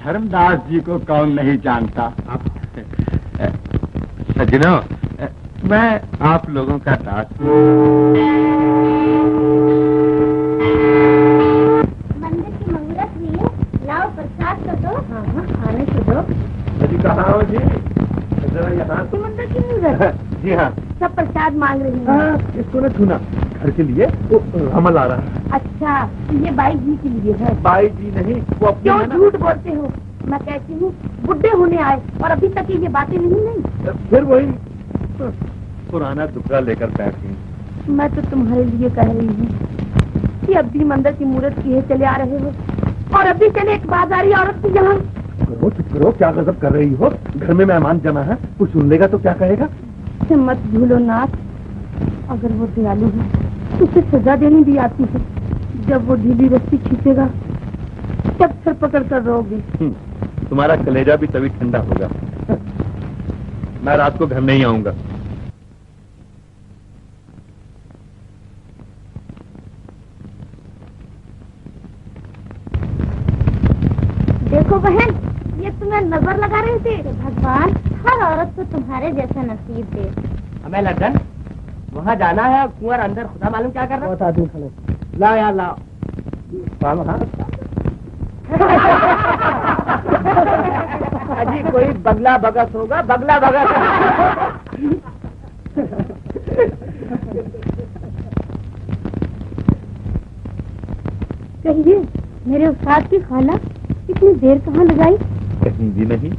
धर्मदास जी को कौन नहीं जानता। सज्जनों, मैं आप लोगों का दास हूँ। मंदिर की मुहूर्त हुई है, लाओ प्रसाद तो दो। हाँ हाँ, आने तो दो। जी कहाँ हो जी? जरा यहाँ। मंदिर की मुहूर्त? जी हाँ। सब प्रसाद मांग रही हैं। हाँ, इसको न छूना, घर के लिए वो हमल आ रहा है। अच्छा, ये बाई जी के लिए है? बाई जी नहीं, वो अपने। क्यों झूठ बोलते हो? मैं कहती हूँ बुढ़े होने आए और अभी तक ये बातें नहीं। फिर वही पुराना दुखड़ा लेकर बैठ गई। मैं तो तुम्हारे लिए कह रही हूँ कि अब भी मंदिर की मूर्त किए चले आ रहे हो और अभी चले एक बाजारी औरत की यहाँ। करो चुप करो, क्या गजब कर रही हो? घर में मेहमान जमा है, कुछ सुन लेगा तो क्या कहेगा? मत भूलो नाथ, अगर वो दयालु है तो उसे सजा देनी भी आती है। जब वो ढीली रस्सी खींचेगा तब सर पकड़ कर रोगे। तुम्हारा कलेजा भी तभी ठंडा होगा। मैं रात को घर नहीं आऊंगा। देखो बहन, ये तुम्हें नजर लगा रहे थे। भगवान हर औरत को तुम्हारे जैसा नसीब दे। हमें लंदन वहाँ जाना है। कुंवर अंदर खुदा मालूम क्या कर रहा है। बहुत आदमी खड़े। लाओ यार लाओ। अजी कोई बगला भगत होगा, बगला भगत। कहिए मेरे उस्ताद की खाला इतनी देर कहाँ लगाई? कहीं भी नहीं,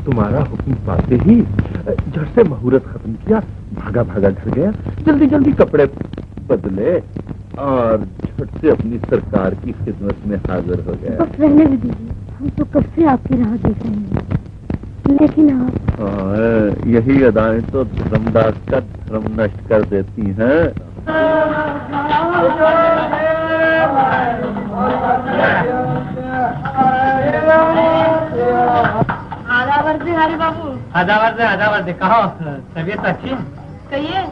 तुम्हारा हुक्म पाते ही झट से मुहूर्त खत्म किया, भागा भागा घर गया, जल्दी जल्दी कपड़े बदले और झट से अपनी सरकार की खिदमत में हाजिर हो गया। बस रहने भी दीजिए, हम तो कब से आपकी राह देख रहे हैं। लेकिन आप यही अदाएं तो धर्मदास का धर्म नष्ट कर देती हैं। हरी बाबू। आधा वर्ष कहो, तबीयत अच्छी है? कहिए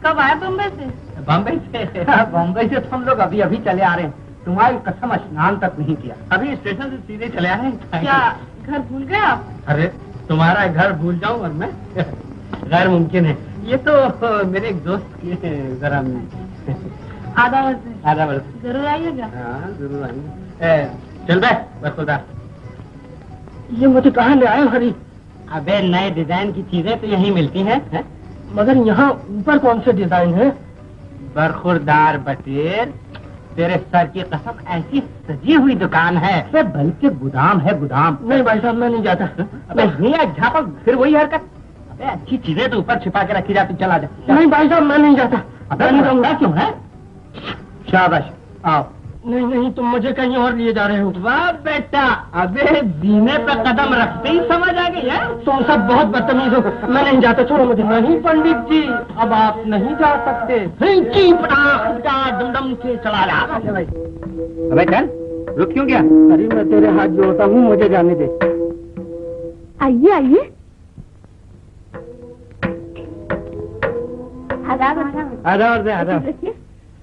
कब आए बम्बई से? बम्बई से? बम्बई से तो हम लोग अभी अभी चले आ रहे हैं। तुम्हारी कसम स्नान तक नहीं किया, अभी स्टेशन से सीधे चले आ रहे हैं। क्या घर भूल गए आप? अरे तुम्हारा घर भूल जाऊं और मैं? गैर मुमकिन है। ये तो मेरे एक दोस्त की जरा आधा वर्ष जरूर आइएगा। हाँ जरूर आएंगे। चल बे बरखुदा, ये मुझे कहाँ ले आए हरी? अबे नए डिजाइन की चीजें तो यहीं मिलती हैं है? मगर यहाँ ऊपर कौन से डिजाइन है? बरखुरदार बटेर, तेरे सर की कसम ऐसी सजी हुई दुकान है, बल्कि गोदाम है गोदाम। नहीं भाई साहब मैं नहीं जाता। अबे नहीं झापा, फिर वही हरकत। अबे अच्छी चीजें तो ऊपर छिपा के रखी जाती, चला जा। नहीं भाई साहब मैं नहीं जाता। अबे नहीं जाऊंगा। क्यों है? शाबाश आओ नहीं नहीं, तुम मुझे कहीं और लिए जा रहे हो। वाह बेटा, अबे जीने पे कदम रखते ही समझ आ गई है। तुम सब बहुत बदतमीज हो। मैं नहीं जाता, छोड़ो मुझे। नहीं पंडित जी, अब आप नहीं जा सकते। डमडम से चला जा। अबे चल, रुक क्यों गया? अरे मैं तेरे हाथ जोड़ता हूँ, मुझे जाने दे। आइए आइए। आदाब आदाब।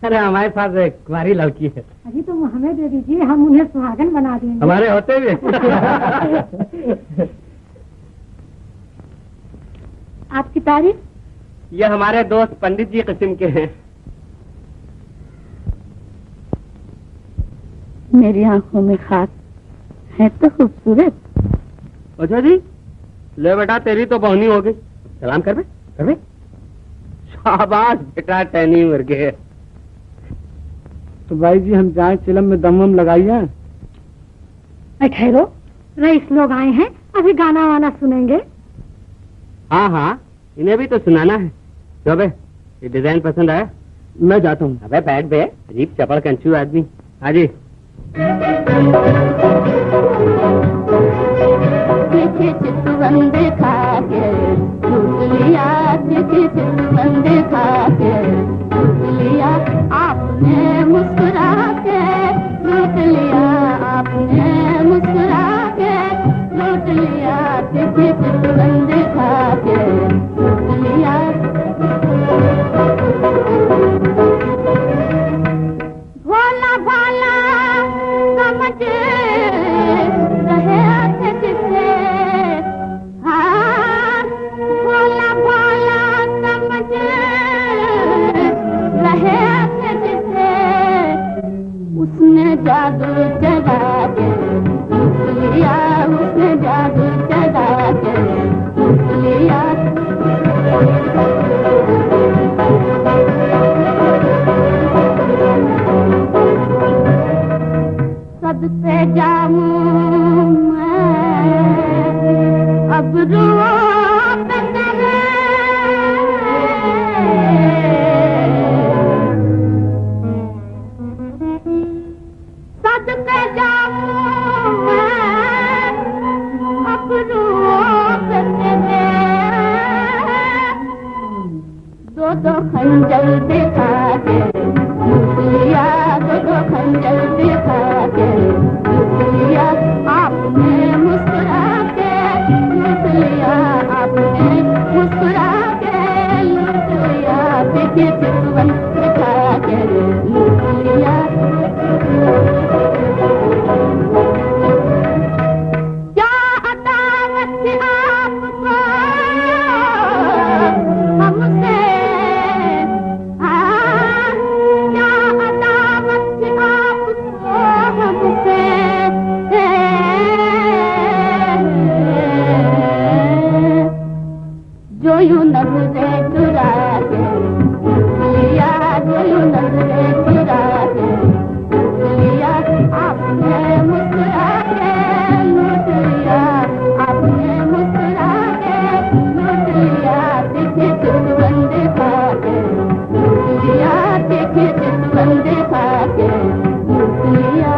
अरे हमारे पास एक कुंवारी लड़की है। अभी तो हमें दे दीजिए, हम उन्हें सुहागन बना देंगे। हमारे होते हुए। आपकी तारीफ? ये हमारे दोस्त पंडित जी किस्म के हैं। मेरी आंखों में खास है तो खूबसूरत। अच्छा जी, ले बेटा, तेरी तो बहुनी हो गई। सलाम कर बे। शाबाश बेटा, टहनी मर गए। तो भाई जी हम जाए चिलम में दम लगाइए। ठहरो, रईस लोग आए हैं, अभी गाना वाना सुनेंगे। हाँ हाँ, इन्हें भी तो सुनाना है। तो बे, ये डिजाइन पसंद आया? मैं जाता हूँ। अबे बैठ बे, अजीब चपड़ कंचू आदमी। आजी चितवंद खाके लूट लिया, चितवंद खाके लूट लिया, आपने मुस्कुरा के लूट लिया, आपने मुस्कुरा के लूट लिया, चितवंद खाके लूट लिया। भोला भोला समझ रहे थे जिसे, हाँ भोला भोला समझ रहे थे जिसे, उसने जादू चला के लूट लिया, उसने जादू चला के लूट लिया। सबसे जाऊं मैं अब रुआ तेरे, सबसे जाऊं मैं अब रुआ तेरे, दो खंजर दिखा के लूट लिया, दो खंजर दिखा के लूट लिया, आपने मुस्कुरा के लूट लिया, आपने मुस्कुरा के लूट लिया, देखिए चितवन दिखा के लूट लिया। क्या अदावत थी आपको हमसे, जो यूं नजरे चुरा के लिया, जो यूं नजरे चुरा के लिया, आपने मुस्कुरा के लूट लिया, आपने मुस्कुरा के लूट लिया, देखिए चितवंद खा के लूट लिया, देखिए चितवंद खा के लूट लिया।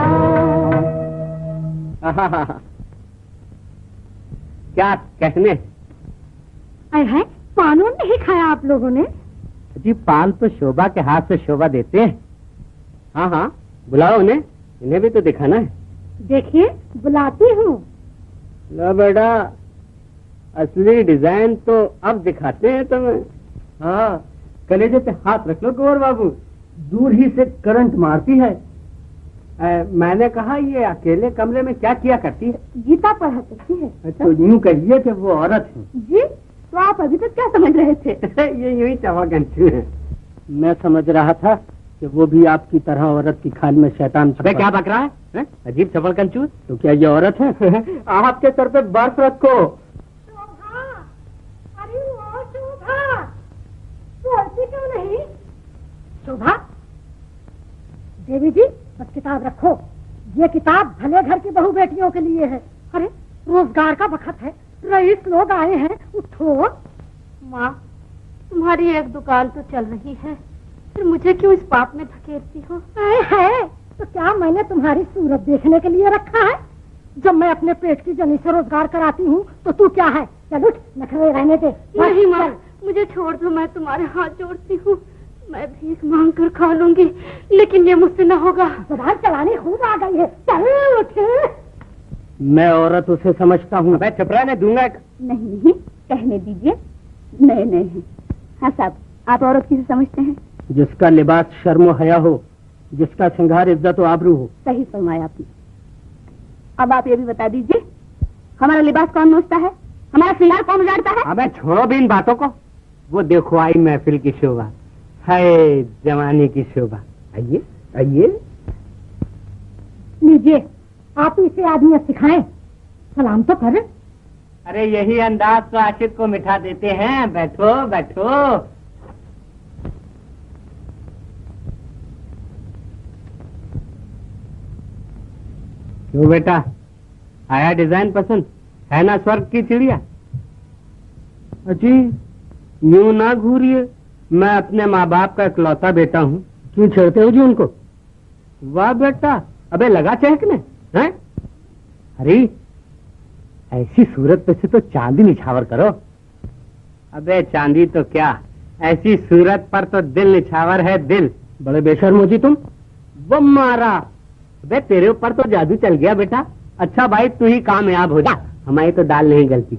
क्या कहने? है पान नहीं खाया आप लोगों ने? जी पान तो शोभा के हाथ से शोभा देते हैं। हाँ हाँ, बुलाओ उन्हें, इन्हें भी तो दिखाना है। देखिए बुलाती हूँ। लो बेटा, असली डिजाइन तो अब दिखाते हैं तुम्हें। हाँ, कलेजे पे हाथ रख लो गौर बाबू, दूर ही से करंट मारती है। मैंने कहा ये अकेले कमरे में क्या किया करती है? गीता पढ़ा करती है। अच्छा, तो यूं कहिए कि वो औरत है। जी, तो आप अभी तक क्या समझ रहे थे? ये यूं ही चवा कंचू है। मैं समझ रहा था कि वो भी आपकी तरह औरत की खाल में शैतान अबे क्या बक रहा है? अजीब चपड़ कंचू। तो क्या ये औरत है? आपके सर पे बर्फ रखो। शोभा, अरे वो शोभा, बोलती क्यों नहीं? शोभा, देवी जी बस किताब रखो, ये किताब भले घर की बहू बेटियों के लिए है। अरे रोजगार का वक्त है, रईस लोग आए हैं, उठो। माँ, तुम्हारी एक दुकान तो चल रही है, फिर मुझे क्यों इस पाप में धकेलती हो? है तो क्या मैंने तुम्हारी सूरत देखने के लिए रखा है? जब मैं अपने पेट की जनी से रोजगार कराती हूँ तो तू क्या है? चल उठ, नखरे रहने दे। नहीं माँ, मुझे छोड़ दो, मैं तुम्हारे हाथ जोड़ती हूँ। मैं भीख मांग कर खा लूंगी, लेकिन ये मुझसे न होगा। जुबान चलानी खूब आ गई है। चल उठ। मैं औरत उसे समझता हूँ। मैं चुप रहने दूंगा। नहीं नहीं, कहने दीजिए, नए नए हैं। हाँ साहब, आप औरत किसे समझते हैं? जिसका लिबास शर्म हया हो, जिसका श्रृंगार इज्जत आबरू हो। सही फरमाया आपने। अब आप ये भी बता दीजिए, हमारा लिबास कौन नोचता है, हमारा श्रृंगार कौन उजाड़ता है? अबे छोड़ो भी इन बातों को। वो देखो आई महफिल की शोभा, है जवानी की शोभा। आइए आइए। लीजिए, आप इसे आदमी सिखाएं, सलाम तो कर। अरे यही अंदाज तो आशिक को मिठा देते हैं। बैठो बैठो। क्यों बेटा, आया डिजाइन पसंद? है ना स्वर्ग की चिड़िया? अजी यूं ना घूरिए, मैं अपने माँ बाप का इकलौता बेटा हूँ। क्यों छेड़ते हो जी उनको? वाह बेटा, अबे लगा चहकने हैं? अरे ऐसी सूरत पे से तो चांदी निछावर करो। अबे चांदी तो क्या, ऐसी सूरत पर तो दिल निछावर है, दिल। बड़े बेशर्म हो जी तुम। वो मारा, अबे तेरे ऊपर तो जादू चल गया बेटा। अच्छा भाई तू ही कामयाब हो जा, हमारी तो दाल नहीं गलती।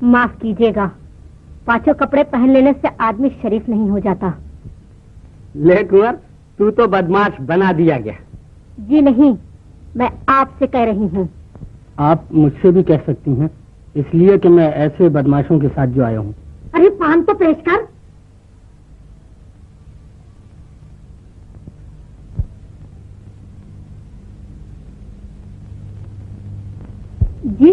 माफ कीजिएगा, पांचों कपड़े पहन लेने से आदमी शरीफ नहीं हो जाता। ले कुंवर, तू तो बदमाश बना दिया गया। जी नहीं, मैं आपसे कह रही हूँ। आप मुझसे भी कह सकती हैं, इसलिए कि मैं ऐसे बदमाशों के साथ जो आया हूँ। अरे पान तो पेश कर। जी,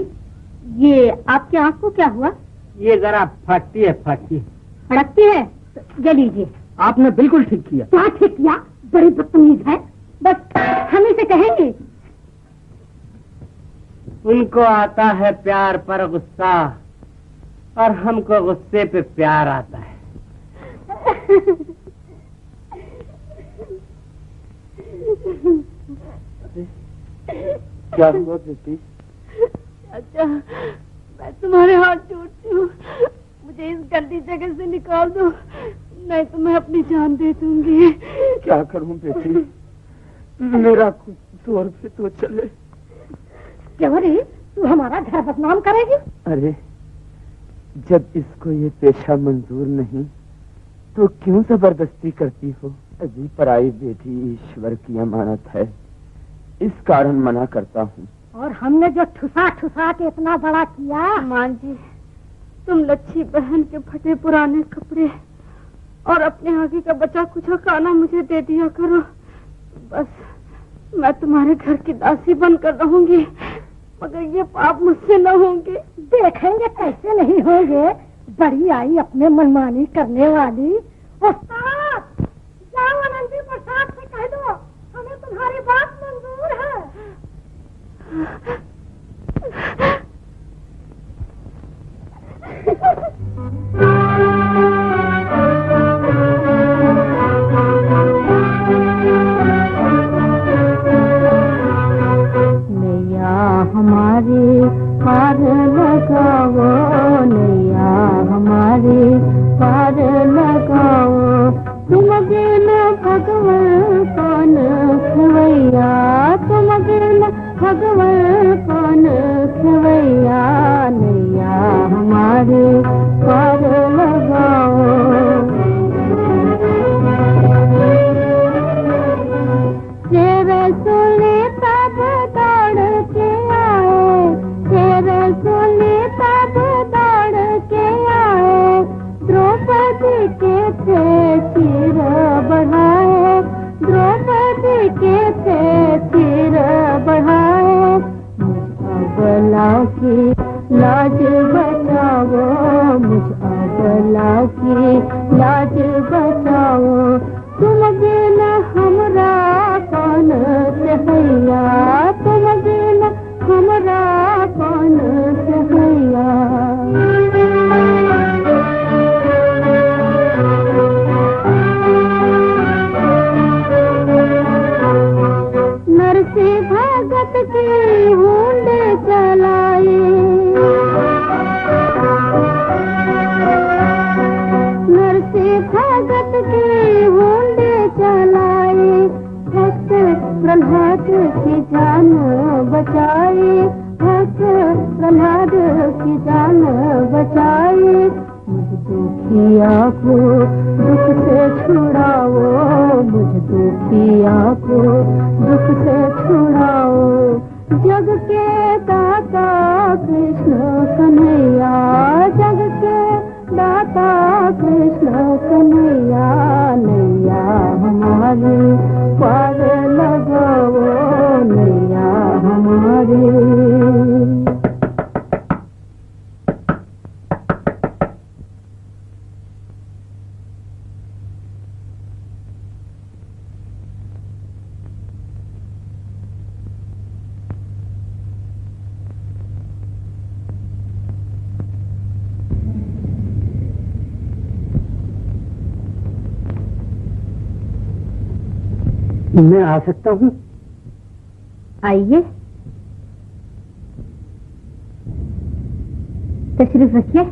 ये आपकी आंख को क्या हुआ? ये जरा फटती है, फटती है। फड़कती है? तो ये लीजिए। आपने बिल्कुल ठीक किया। क्या ठीक किया? बड़ी बदतमीज है। बस हम इसे कहेंगे। उनको आता है प्यार पर गुस्सा, और हमको गुस्से पे प्यार आता है। क्या हुआ बेटी? अच्छा, मैं तुम्हारे हाथ जोड़ती हूँ, मुझे इस गंदी जगह से निकाल दो, नहीं तो मैं अपनी जान दे दूंगी। क्या करूं बेटी, मेरा कुछ जोर पे तो चले। क्यों रे, तू हमारा घर बदनाम करेगी? अरे जब इसको ये पेशा मंजूर नहीं तो क्यों जबरदस्ती करती हो? अजी पराई बेटी ईश्वर की अमानत है, इस कारण मना करता हूँ। और हमने जो ठुसा ठुसा के इतना बड़ा किया। मां जी, तुम लच्छी बहन के फटे पुराने कपड़े और अपने आगे का बचा कुछ खाना मुझे दे दिया करो, बस मैं तुम्हारे घर की दासी बनकर रहूंगी, मगर ये पाप मुझसे न होंगे। देखेंगे कैसे नहीं होंगे। बड़ी आई अपने मनमानी करने वाली। उस्ताद, जाओ आनंदी प्रसाद से कह दो, हमें तुम्हारी बात मंजूर है। नैया हमारे पार लगाओ, नैया हमारे पार लगाओ, तुम बिन भगवान कौन खवैया, तुम बिन भगवान कौन खवैया, नैया हमारे पार लगाओ। तेरे सुने तब दौड़ के आए, तेरे सुने तब दौड़ के आए, द्रौपदी के थे सिर बढ़ाए, द्रौपदी के थे सिर बढ़ाए, मुझ अबला की लाज बचाओ, मुझ अबला की लाज बचाओ, तुम बिन हमरा कौन सहैया, तुम बिन हमरा कौन सहैया। याद की जान बचाए, मुझ दुखिया को दुख से छुड़ाओ, मुझ दुखिया को दुख से छुड़ाओ। जग के दाता कृष्ण कन्हैया, जग के दाता कृष्ण कन्हैया, नैया हमारी पार लगाओ, नैया हमारी। मैं आ सकता हूँ? आइए, तशरीफ रखिए।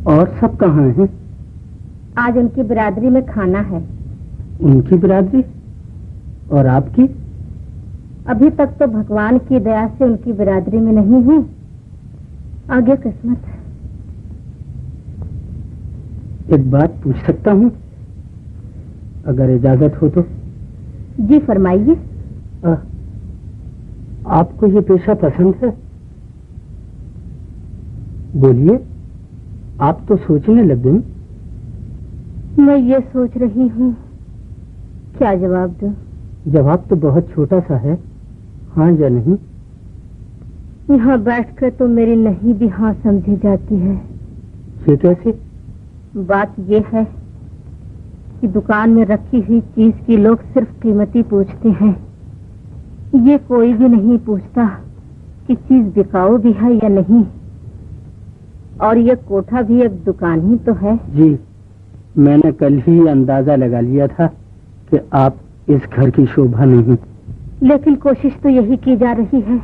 और सब कहाँ हैं? आज उनकी बिरादरी में खाना है। उनकी बिरादरी? और आपकी? अभी तक तो भगवान की दया से उनकी बिरादरी में नहीं हूँ, आगे किस्मत है। एक बात पूछ सकता हूँ, अगर इजाजत हो तो? जी फरमाइए। आपको ये पेशा पसंद है? बोलिए, आप तो सोचने लग गई। मैं ये सोच रही हूँ, क्या जवाब दूं? जवाब तो बहुत छोटा सा है, हाँ या नहीं। यहाँ बैठकर तो मेरी नहीं भी हाँ समझी जाती है। ये कैसे? बात ये है कि दुकान में रखी हुई चीज की लोग सिर्फ कीमती पूछते हैं, ये कोई भी नहीं पूछता कि चीज बिकाऊ भी है या नहीं। और ये कोठा भी एक दुकान ही तो है। जी, मैंने कल ही अंदाजा लगा लिया था कि आप इस घर की शोभा नहीं। लेकिन कोशिश तो यही की जा रही है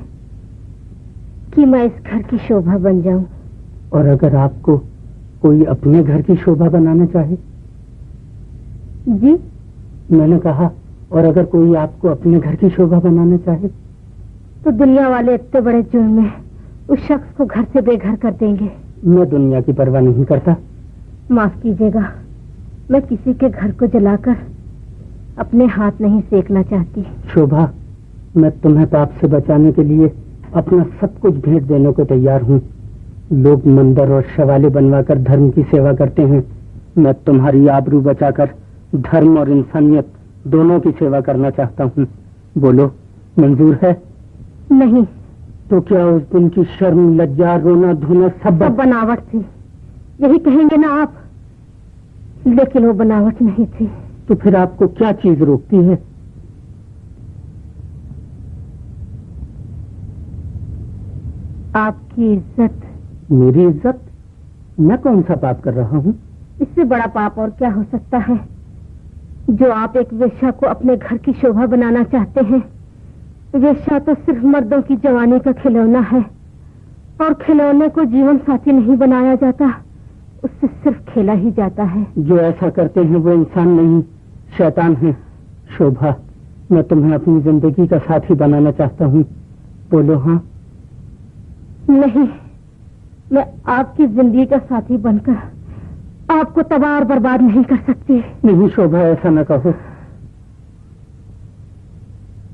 कि मैं इस घर की शोभा बन जाऊं। और अगर आपको कोई अपने घर की शोभा बनाना चाहे? जी, मैंने कहा, और अगर कोई आपको अपने घर की शोभा बनाना चाहे? तो दुनिया वाले इतने बड़े जुर्म में उस शख्स को घर से बेघर कर देंगे। मैं दुनिया की परवाह नहीं करता। माफ कीजिएगा, मैं किसी के घर को जलाकर अपने हाथ नहीं सेकना चाहती। शोभा, मैं तुम्हें पाप से बचाने के लिए अपना सब कुछ भेंट देने को तैयार हूँ। लोग मंदिर और शवाले बनवाकर धर्म की सेवा करते हैं, मैं तुम्हारी आबरू बचाकर धर्म और इंसानियत दोनों की सेवा करना चाहता हूँ। बोलो, मंजूर है? नहीं। तो क्या उस दिन की शर्म, लज्जा, रोना धोना सब बनावट थी, यही कहेंगे ना आप? लेकिन वो बनावट नहीं थी। तो फिर आपको क्या चीज रोकती है? आपकी इज्जत। मेरी इज्जत? मैं कौन सा पाप कर रहा हूँ? इससे बड़ा पाप और क्या हो सकता है, जो आप एक वेश्या को अपने घर की शोभा बनाना चाहते हैं। वेश्या तो सिर्फ मर्दों की जवानी का खिलौना है, और खिलौने को जीवन साथी नहीं बनाया जाता, उससे सिर्फ खेला ही जाता है। जो ऐसा करते हैं वो इंसान नहीं, शैतान है। शोभा, मैं तुम्हें अपनी जिंदगी का साथी बनाना चाहता हूँ। बोलो हाँ। नहीं, मैं आपकी जिंदगी का साथी बनकर आपको तबाह और बर्बाद नहीं कर सकती। नहीं शोभा, ऐसा न कहो।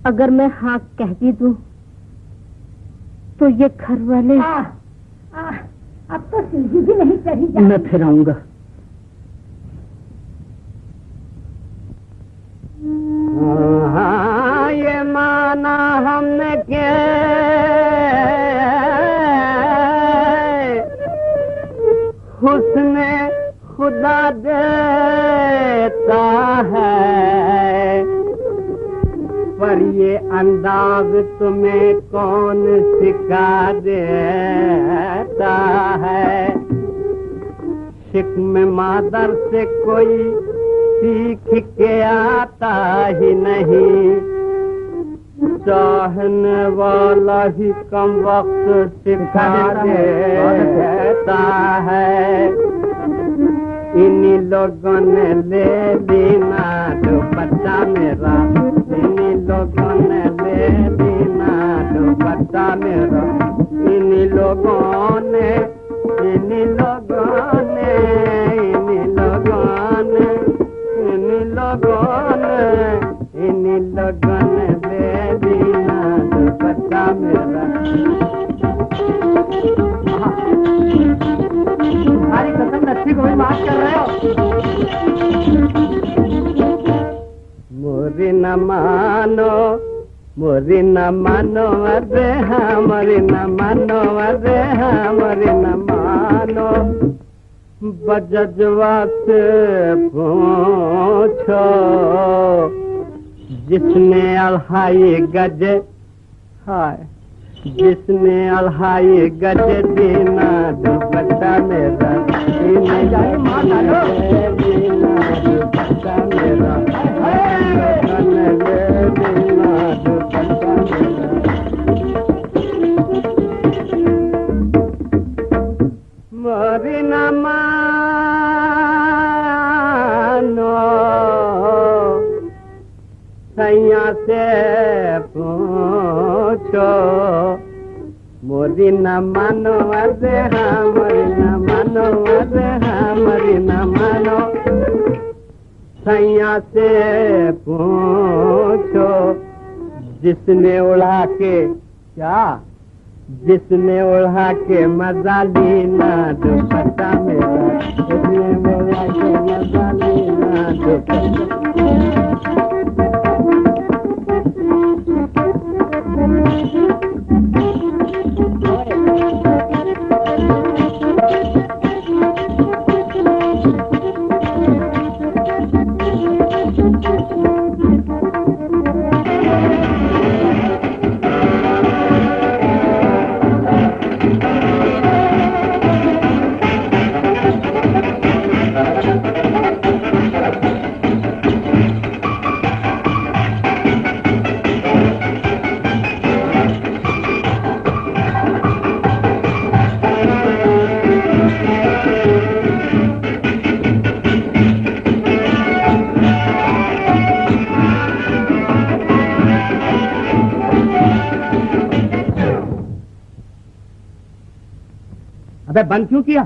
अगर मैं हाँ कह भी दूं तो ये घर वाले अब तो सीढ़ी भी नहीं चढ़ी जाती। मैं फिर आऊंगा। ये माना हमने के हुस्न खुदा देता है, पर ये अंदाज तुम्हें कौन सिखा देता है। शिक्म मादर से कोई सीख के आता ही नहीं, चाहने वाला ही कम वक्त सिखा देता है। इन्हीं लोगों ने ले लेना दुपट्टा मेरा, इन्हीं लोगों ने ले दीना दुपट्टा मेरा, इन लोगों ने, इन लोगों ने, इन लोगों ने, इन लोगों ने, इन लोगों ने ले दीना दुपट्टा मेरा। तुम्हारी कसम लच्छी को भी माफ कर रहे हो। मोरी न मानो, मोरी न मानो अरे हाँ, मोरी न मानो अरे हाँ, मोरी न मानो। बजजवा से पूछो जिसने अल्हाई गजे, हाय जिसने अल्हाई गजे दीना दुपट्टा मेरा, दीना दुपट्टा मेरा, दीना दुपट्टा मेरा। मोरी न मानो सैया से पूछो, मोरी न मानो अरे हाँ, मोरी न मानो अरे हाँ, मोरी न मानो। सैया से पूछो जिसने उड़ा के, क्या जिसने उड़ा के मजा लीना दुपट्टा मेरा, जिसने उड़ा के मजा लीना दुपट्टा। अबे बंद क्यों किया?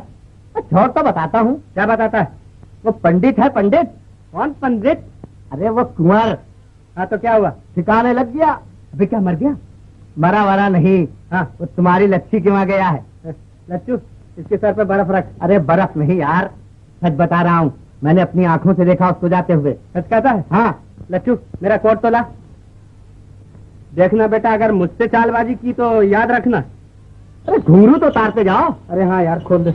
छोड़ तो बताता हूँ। क्या बताता है? वो पंडित है। पंडित? कौन पंडित? अरे वो कुंवर। हाँ तो क्या हुआ? ठिकाने लग गया। अबे क्या मर गया? मरा वरा नहीं। हाँ वो तुम्हारी लच्छी के वहाँ गया है। लच्छू इसके सर पे बर्फ रख। अरे बर्फ नहीं यार, सच बता रहा हूँ, मैंने अपनी आंखों से देखा उसको जाते हुए। सच कहता है? हाँ। लच्छू मेरा कोट तो ला। देखना बेटा, अगर मुझसे चालबाजी की तो याद रखना। अरे घुंघरू तो तारते जाओ। अरे हाँ यार खोल दे।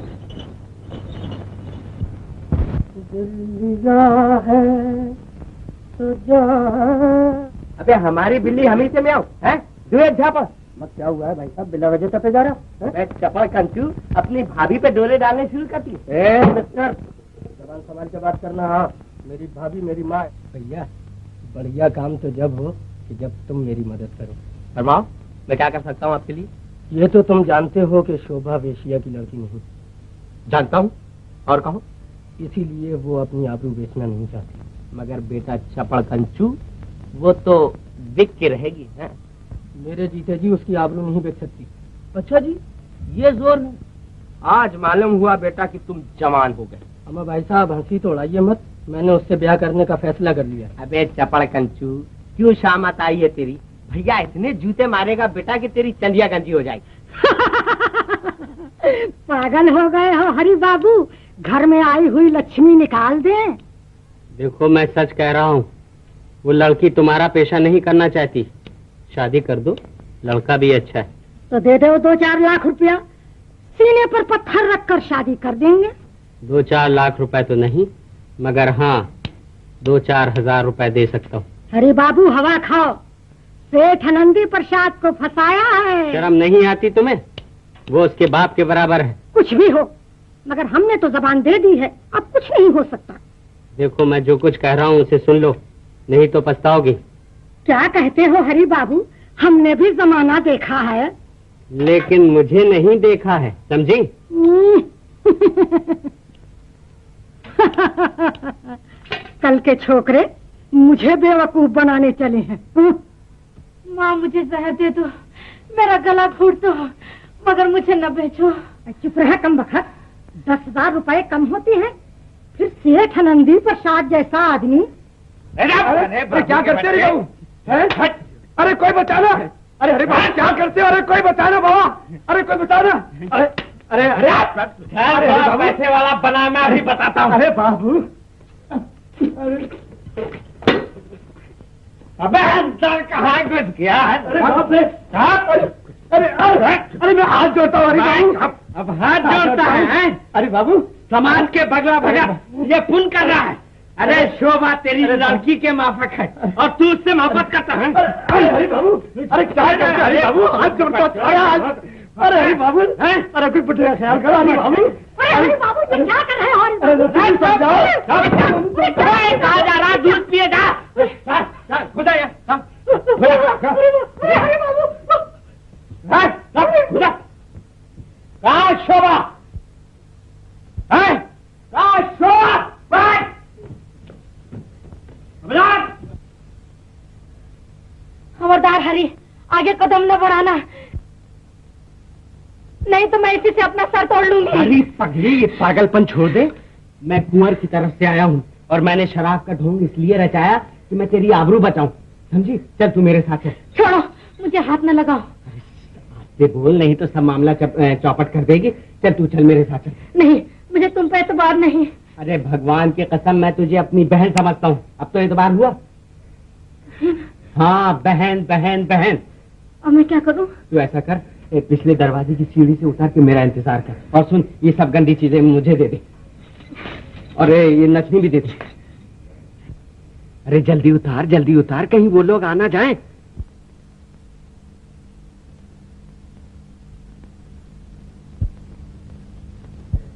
अबे हमारी बिल्ली हम ही से म्याऊं है? दुए झापड़ मत। क्या हुआ है भाई साहब, बिना वजह तपे जा रहा है? चपड़ कंचू अपनी भाभी पे डोले डालने शुरू करती है। मिस्टर जबान संभाल के बात करना। हाँ मेरी भाभी मेरी माँ। भैया बढ़िया काम तो जब हो कि जब तुम मेरी मदद करो। फरमाओ, मैं क्या कर सकता हूँ आपके लिए? ये तो तुम जानते हो कि शोभा वेश्या की लड़की नहीं। जानता हूँ, और कहो। इसीलिए वो अपनी आबरू बेचना नहीं चाहती। मगर बेटा चपड़ कंचू वो तो बिक के रहेगी। है? मेरे जीते जी उसकी आबरू नहीं बेच सकती। अच्छा जी, ये जोर है। आज मालूम हुआ बेटा कि तुम जवान हो गए। अम्मा भाई साहब हंसी तो उड़ाइए मत, मैंने उससे ब्याह करने का फैसला कर लिया। अबे चपड़ कंचू क्यों शामत आई है तेरी? भैया इतने जूते मारेगा बेटा कि तेरी चंदिया गंजी हो जाएगी। पागल हो गए हो हरि बाबू, घर में आई हुई लक्ष्मी निकाल दे। देखो मैं सच कह रहा हूँ, वो लड़की तुम्हारा पेशा नहीं करना चाहती। शादी कर दो, लड़का भी अच्छा है। तो दे दो 2-4 लाख रुपया, सीने पर पत्थर रखकर शादी कर देंगे। 2-4 लाख रुपए तो नहीं, मगर हाँ 2-4 हजार रुपए दे सकता हूँ। अरे बाबू हवा खाओ, सेठ आनंदी प्रसाद को फंसाया है। शर्म नहीं आती तुम्हें? वो उसके बाप के बराबर है। कुछ भी हो, मगर हमने तो जबान दे दी है, अब कुछ नहीं हो सकता। देखो मैं जो कुछ कह रहा हूँ उसे सुन लो, नहीं तो पछताओगी। क्या कहते हो हरि बाबू, हमने भी जमाना देखा है। लेकिन मुझे नहीं देखा है, समझी? कल के छोकरे मुझे बेवकूफ बनाने चले हैं। माँ मुझे जहर दे दो, मेरा गला घोट दो, मगर मुझे न बेचो। चुप रहा कम बखत, 10,000 रुपए कम होते हैं, फिर सेठ नंदी प्रसाद जैसा आदमी। अरे क्या करते रहे हो? अरे कोई बचाना! अरे बाबा क्या करते हो? अरे कोई बचाना बाबा! अरे कोई बचाना! अरे अरे अरे पैसे वाला बना, मैं अभी बताता हूँ। अरे बाबू! अबे अंदर कहाँ घुस गया? अरे बाप रे! अरे अरे अरे मैं हाथ जोड़ता हूँ। अरे बाबू! अब हाथ जोड़ता है? अरे बाबू! समाज के बगला भगा ये पुण्य कर रहा है। अरे शोभा तेरी लड़की के माफक है और तू उससे मोहब्बत करता है। अरे बाबू! अरे क्या करते? अरे बाबू हाथ जोड़ता! अरे अरे बाबू! अरे कोई पुत्र ख्याल करो। अरे बाबू! अरे बाबू ये क्या कर रहे हो? कहा जा रहा दूध पिए जा। खुदा कहा शोभा? कहा शोभा? खबरदार हरी, आगे कदम न बढ़ाना, नहीं तो मैं इसी से अपना सर तोड़ लूंगी। अरे पगली, ये पागलपन छोड़ दे। मैं कुंवर की तरफ से आया हूँ और मैंने शराब का ढोंग इसलिए रचाया कि मैं तेरी आबरू बचाऊं, समझी? चल तू मेरे साथ है। छोड़ो, मुझे हाथ न लगाओ। ये बोल, नहीं तो सब मामला चौपट कर देगी। चल तू चल मेरे साथ चल। नहीं, मुझे तुम पे एतबार नहीं। अरे भगवान की कसम, मैं तुझे अपनी बहन समझता हूँ। अब तो एतबार हुआ? हाँ, बहन बहन बहन। अब मैं क्या करूँ? तू ऐसा कर, पिछले दरवाजे की सीढ़ी से उतर के मेरा इंतजार कर, और सुन, ये सब गंदी चीजें मुझे दे दे, और ये नचनी भी दे दे। अरे जल्दी उतार, कहीं वो लोग आना जाएं।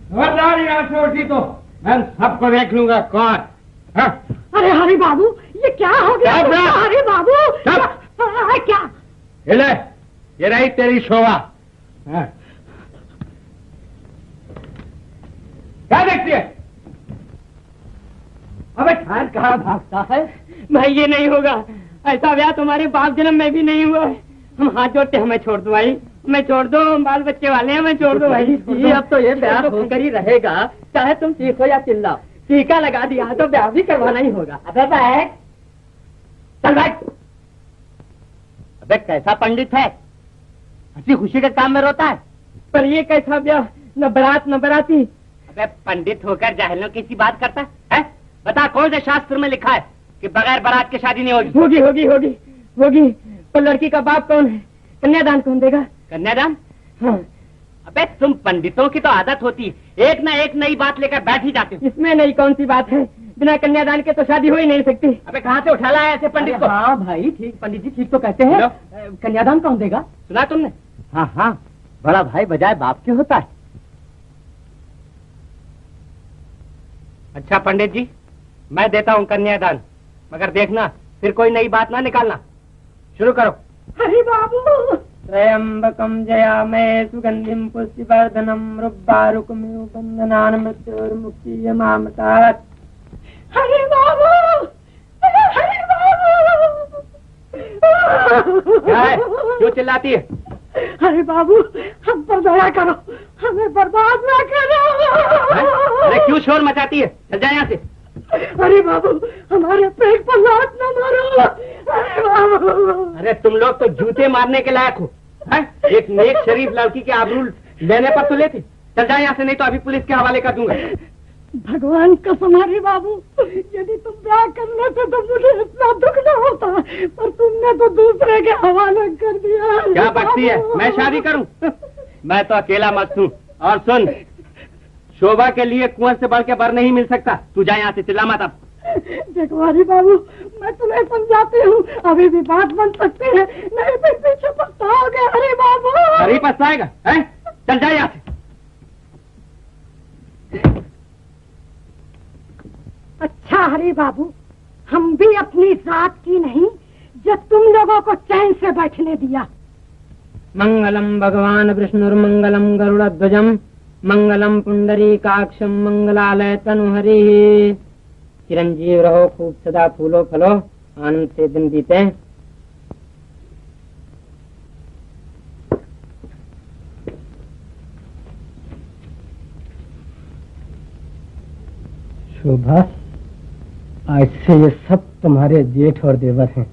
खबरदार यहाँ से उठी तो मैं सबको देख लूंगा कौन। हाँ? अरे हरी बाबू, ये क्या हो गया? हरी बाबू क्या? ले, ये रही तेरी शोभा। हाँ। क्या देखती है? अबे ठहर, कहाँ भागता है? भाई ये नहीं होगा, ऐसा ब्याह तुम्हारे बाप जन्म में भी नहीं हुआ है। हम हाथ जोड़ते, हमें छोड़ दो भाई, मैं छोड़ दो, बाल बच्चे वाले हैं, मैं छोड़ दो भाई। ये अब तो ये ब्याह होकर ही रहेगा, चाहे तुम चीखो या चिल्लाओ। टीका लगा दिया तो ब्याह भी करवाना ही होगा। अबे बैठ, चल बैठ। अबे कैसा पंडित है, हंसी खुशी के काम में रोता है। पर ये कैसा ब्याह, न बारात न बराती। अबे पंडित होकर जाहिलों की सी बात करता है? बता, कौन से शास्त्र में लिखा है कि बगैर बारात के शादी नहीं होगी? होगी होगी होगी होगी। पर लड़की का बाप कौन है? कन्यादान कौन देगा? कन्यादान? हाँ। अबे तुम पंडितों की तो आदत होती है, एक ना एक नई बात लेकर बैठ ही जाते हो। इसमें नई कौन सी बात है? बिना कन्यादान के तो शादी हो ही नहीं सकती। अबे कहाँ से उठा लाया ऐसे पंडित को? हाँ भाई ठीक, पंडित जी ठीक तो कहते हैं। कन्यादान कौन देगा? सुना तुमने? हाँ हाँ, बड़ा भाई बजाय बाप के होता है। अच्छा पंडित जी, मैं देता हूँ कन्यादान, मगर देखना फिर कोई नई बात ना निकालना। शुरू करो। हरी बाबू! त्र्यंबकम जयामहे सुगंधिम पुष्टिवर्धनम रुब्बारुकमिव बंधनान् मृत्योर्मुक्षीयमामृतात्। हरी बाबू! हरी बाबू! क्या है? क्यों चिल्लाती है? अरे बाबू, हम पर दया करो, हमें बर्बाद ना करो। अरे क्यों शोर मचाती है? चल जा यहाँ से। अरे बाबू, हमारे पेट पर लात न मारो। अरे बाबू! अरे तुम लोग तो जूते मारने के लायक हो, हैं? एक नेक शरीफ लड़की के आबरू लेने पर तो लेते। चल जा यहाँ से, नहीं तो अभी पुलिस के हवाले कर दूंगा। भगवान कसम हरी बाबू, यदि तुम ब्याह कर लेते तो मुझे इतना दुख न होता, पर तुमने तो दूसरे के हवाले कर दिया। क्या बकती है? मैं शादी करूं? मैं तो अकेला मस्त हूँ। और सुन, शोभा के लिए कुंवर से बढ़ के बर नहीं मिल सकता। तू जा यहाँ से, चिल्ला मत अब। देखो हरी बाबू, मैं तुम्हें समझाती हूँ, अभी भी बात बन सकती है, नहीं तो पीछे पछताओगे। हरी बाबू! अरे पछताएगा, हैं? चल जा यहाँ से। अच्छा हरी बाबू, हम भी अपनी जात की नहीं, जब तुम लोगों को चैन से बैठने दिया। मंगलम भगवान विष्णुर्मंगलम गरुड़ध्वजम मंगलम पुंडरीकाक्षम मंगलालय तनुहरि। चिरंजीव रहो, खूब सदा फूलो फलो, आनंद से दिन बीते। शोभा, आज से ये सब तुम्हारे जेठ और देवर हैं।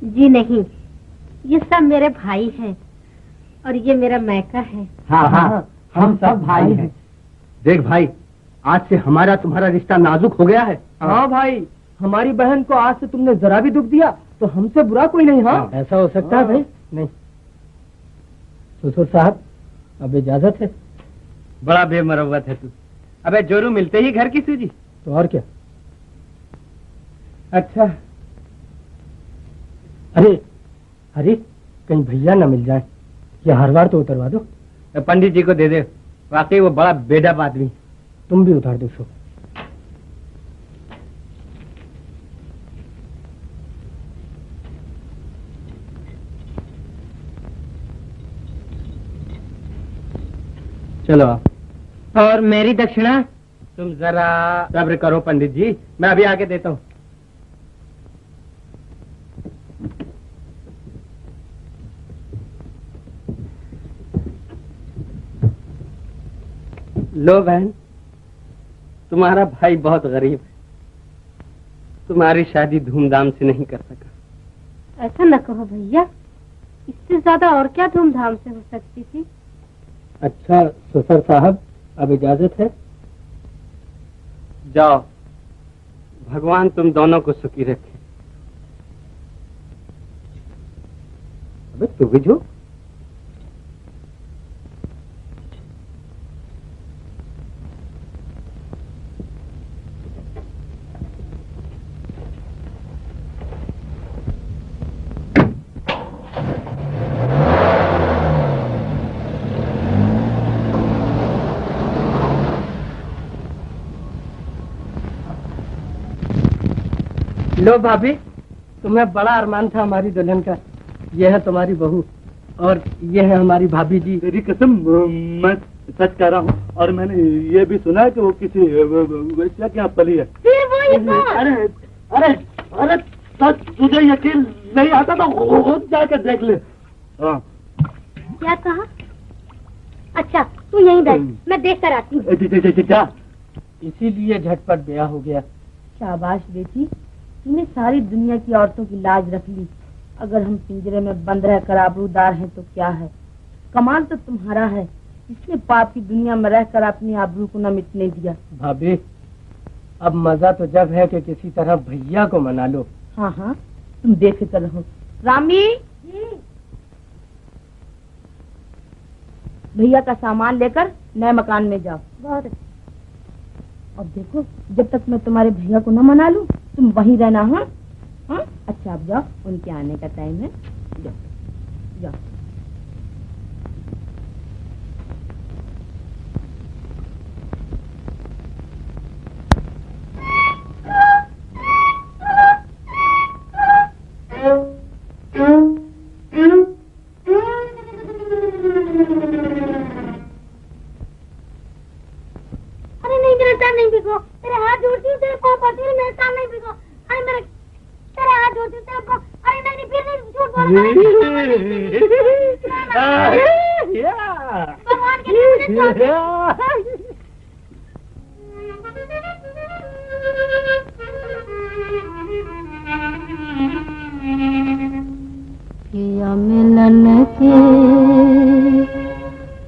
जी नहीं, ये सब मेरे भाई हैं और ये मेरा मैका है। हाँ हाँ, हम सब भाई हैं। देख भाई, आज से हमारा तुम्हारा रिश्ता नाजुक हो गया है। हाँ भाई, हमारी बहन को आज से तुमने जरा भी दुख दिया तो हमसे बुरा कोई नहीं। हाँ, ऐसा हो सकता है भाई? नहीं। ससुर साहब, अब इजाजत है। बड़ा बेमरवत है तू। अबे जोरू मिलते ही घर की सूजी। तो और क्या। अच्छा, अरे अरे, कहीं भैया ना मिल जाए, ये हर बार तो उतरवा दो। पंडित जी को दे दे, वाकई वो बड़ा बेडप आदमी। तुम भी उतार दो। सो चलो। और मेरी दक्षिणा? तुम जरा सब्र करो पंडित जी, मैं अभी आके देता हूँ। लो बहन, तुम्हारा भाई बहुत गरीब है, तुम्हारी शादी धूमधाम से नहीं कर सका। ऐसा न कहो भैया, इससे ज्यादा और क्या धूमधाम से हो सकती थी। अच्छा ससुर साहब, अब इजाजत है। जाओ, भगवान तुम दोनों को सुखी रखे। अबे तू भी झूठ। लो भाभी, तुम्हें बड़ा अरमान था हमारी दुल्हन का। ये है तुम्हारी बहू और ये है हमारी भाभी जी। तेरी कसम, मैं सच कह रहा हूँ, और मैंने ये भी सुना है कि वो किसी वैश्या के यहाँ पली है। फिर वो ये कौन? अरे अरे अरे, सच तुझे यकीन नहीं आता तो खुद जाकर देख ले। हाँ। क्या कहा? अच्छा तू यहीं बैठ, मैं देख कर आती हूँ। क्या? इसीलिए झटपट ब्याह हो गया। शाबाश बेटी, तूने सारी दुनिया की औरतों की लाज रख ली। अगर हम पिंजरे में बंद रहकर आबरूदार हैं तो क्या है, कमाल तो तुम्हारा है। इसने पाप की दुनिया में रहकर अपनी आबरू को न मिटने दिया। भाभी, अब मजा तो जब है कि किसी तरह भैया को मना लो। हाँ हाँ, तुम बेफिक्र रहो। रामी, भैया का सामान लेकर नए मकान में जाओ। बहुत अच्छा। अब देखो, जब तक मैं तुम्हारे भैया को न मना लूं, तुम वहीं रहना। हाँ हाँ, अच्छा अब जाओ, उनके आने का टाइम है। जाओ जाओ। अरे नहीं, मेरा सर नहीं भिगो, तेरे हाथ जोड़ती हूँ, तेरे पाँव पड़ती हूँ, मेरा सर नहीं भिगो। अरे मेरे तेरे हाथ जोड़ती हूँ, तेरे पाँव। अरे नहीं, फिर नहीं, झूठ बोल भगवान के लिए मुझे छोड़ दो। पिया मिलन के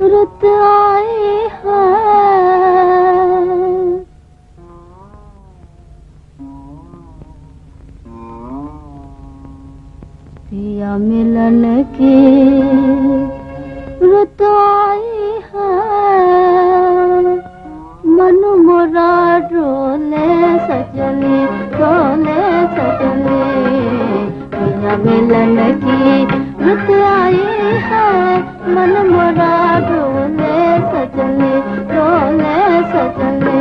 रुत आए हैं, पिया मिलन के रुत आए हैं, मन मोरा डोले सजने, डोले सजने। पिया मिलन की रुत आई है, मन मोरा डोले सजने, डोले सजने।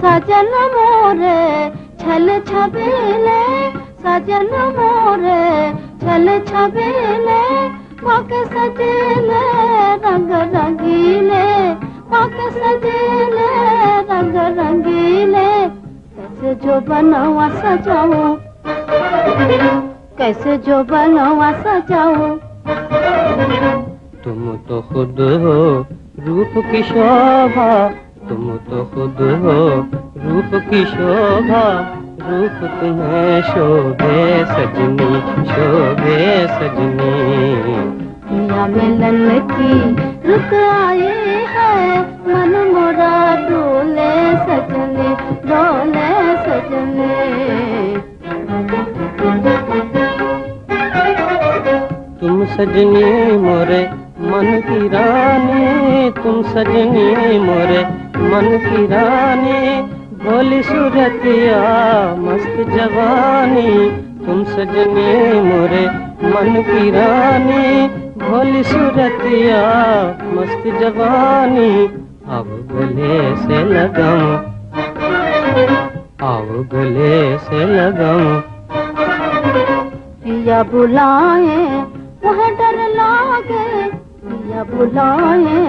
सजन मोरे छल छबीले, सजन मोरे छल छबीले, पग सजेले रंग रंगीले, पग सजेले रंग रंगीले। कैसे जो बनवा सजाऊं, कैसे जो बनवा सजाऊं। तुम तो खुद हो रूप की शोभा तुम तो खुद हो, रूप की शोभा रूप तुम्हें शोभे सजनी, शोभे सजनी। पिया मिलन की रुक आए है, मन मोरा डोले सजने, डोले सजने। तुम सजनी मोरे मन की रानी, तुम सजनी मोरे मन की रानी, भोली सूरतिया मस्त जवानी। तुम सजनी मोरे मन की रानी, भोली सूरतिया मस्त जवानी। अब गले से लगाऊं, अब गले से लगाऊं। पिया बुलाए वह डर लागे, पिया बुलाए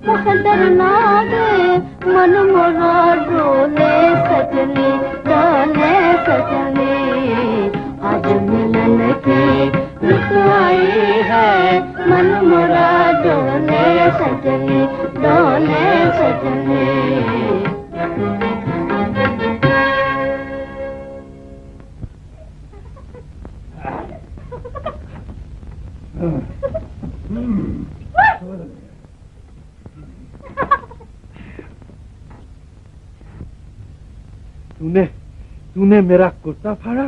वह डर लागे, मन मोरा डोले सजनी, डोले सजनी। आज मिलन की रुक आई है, मन मोरा डोले सजनी, डोले सजनी। तूने मेरा कुर्ता फाड़ा,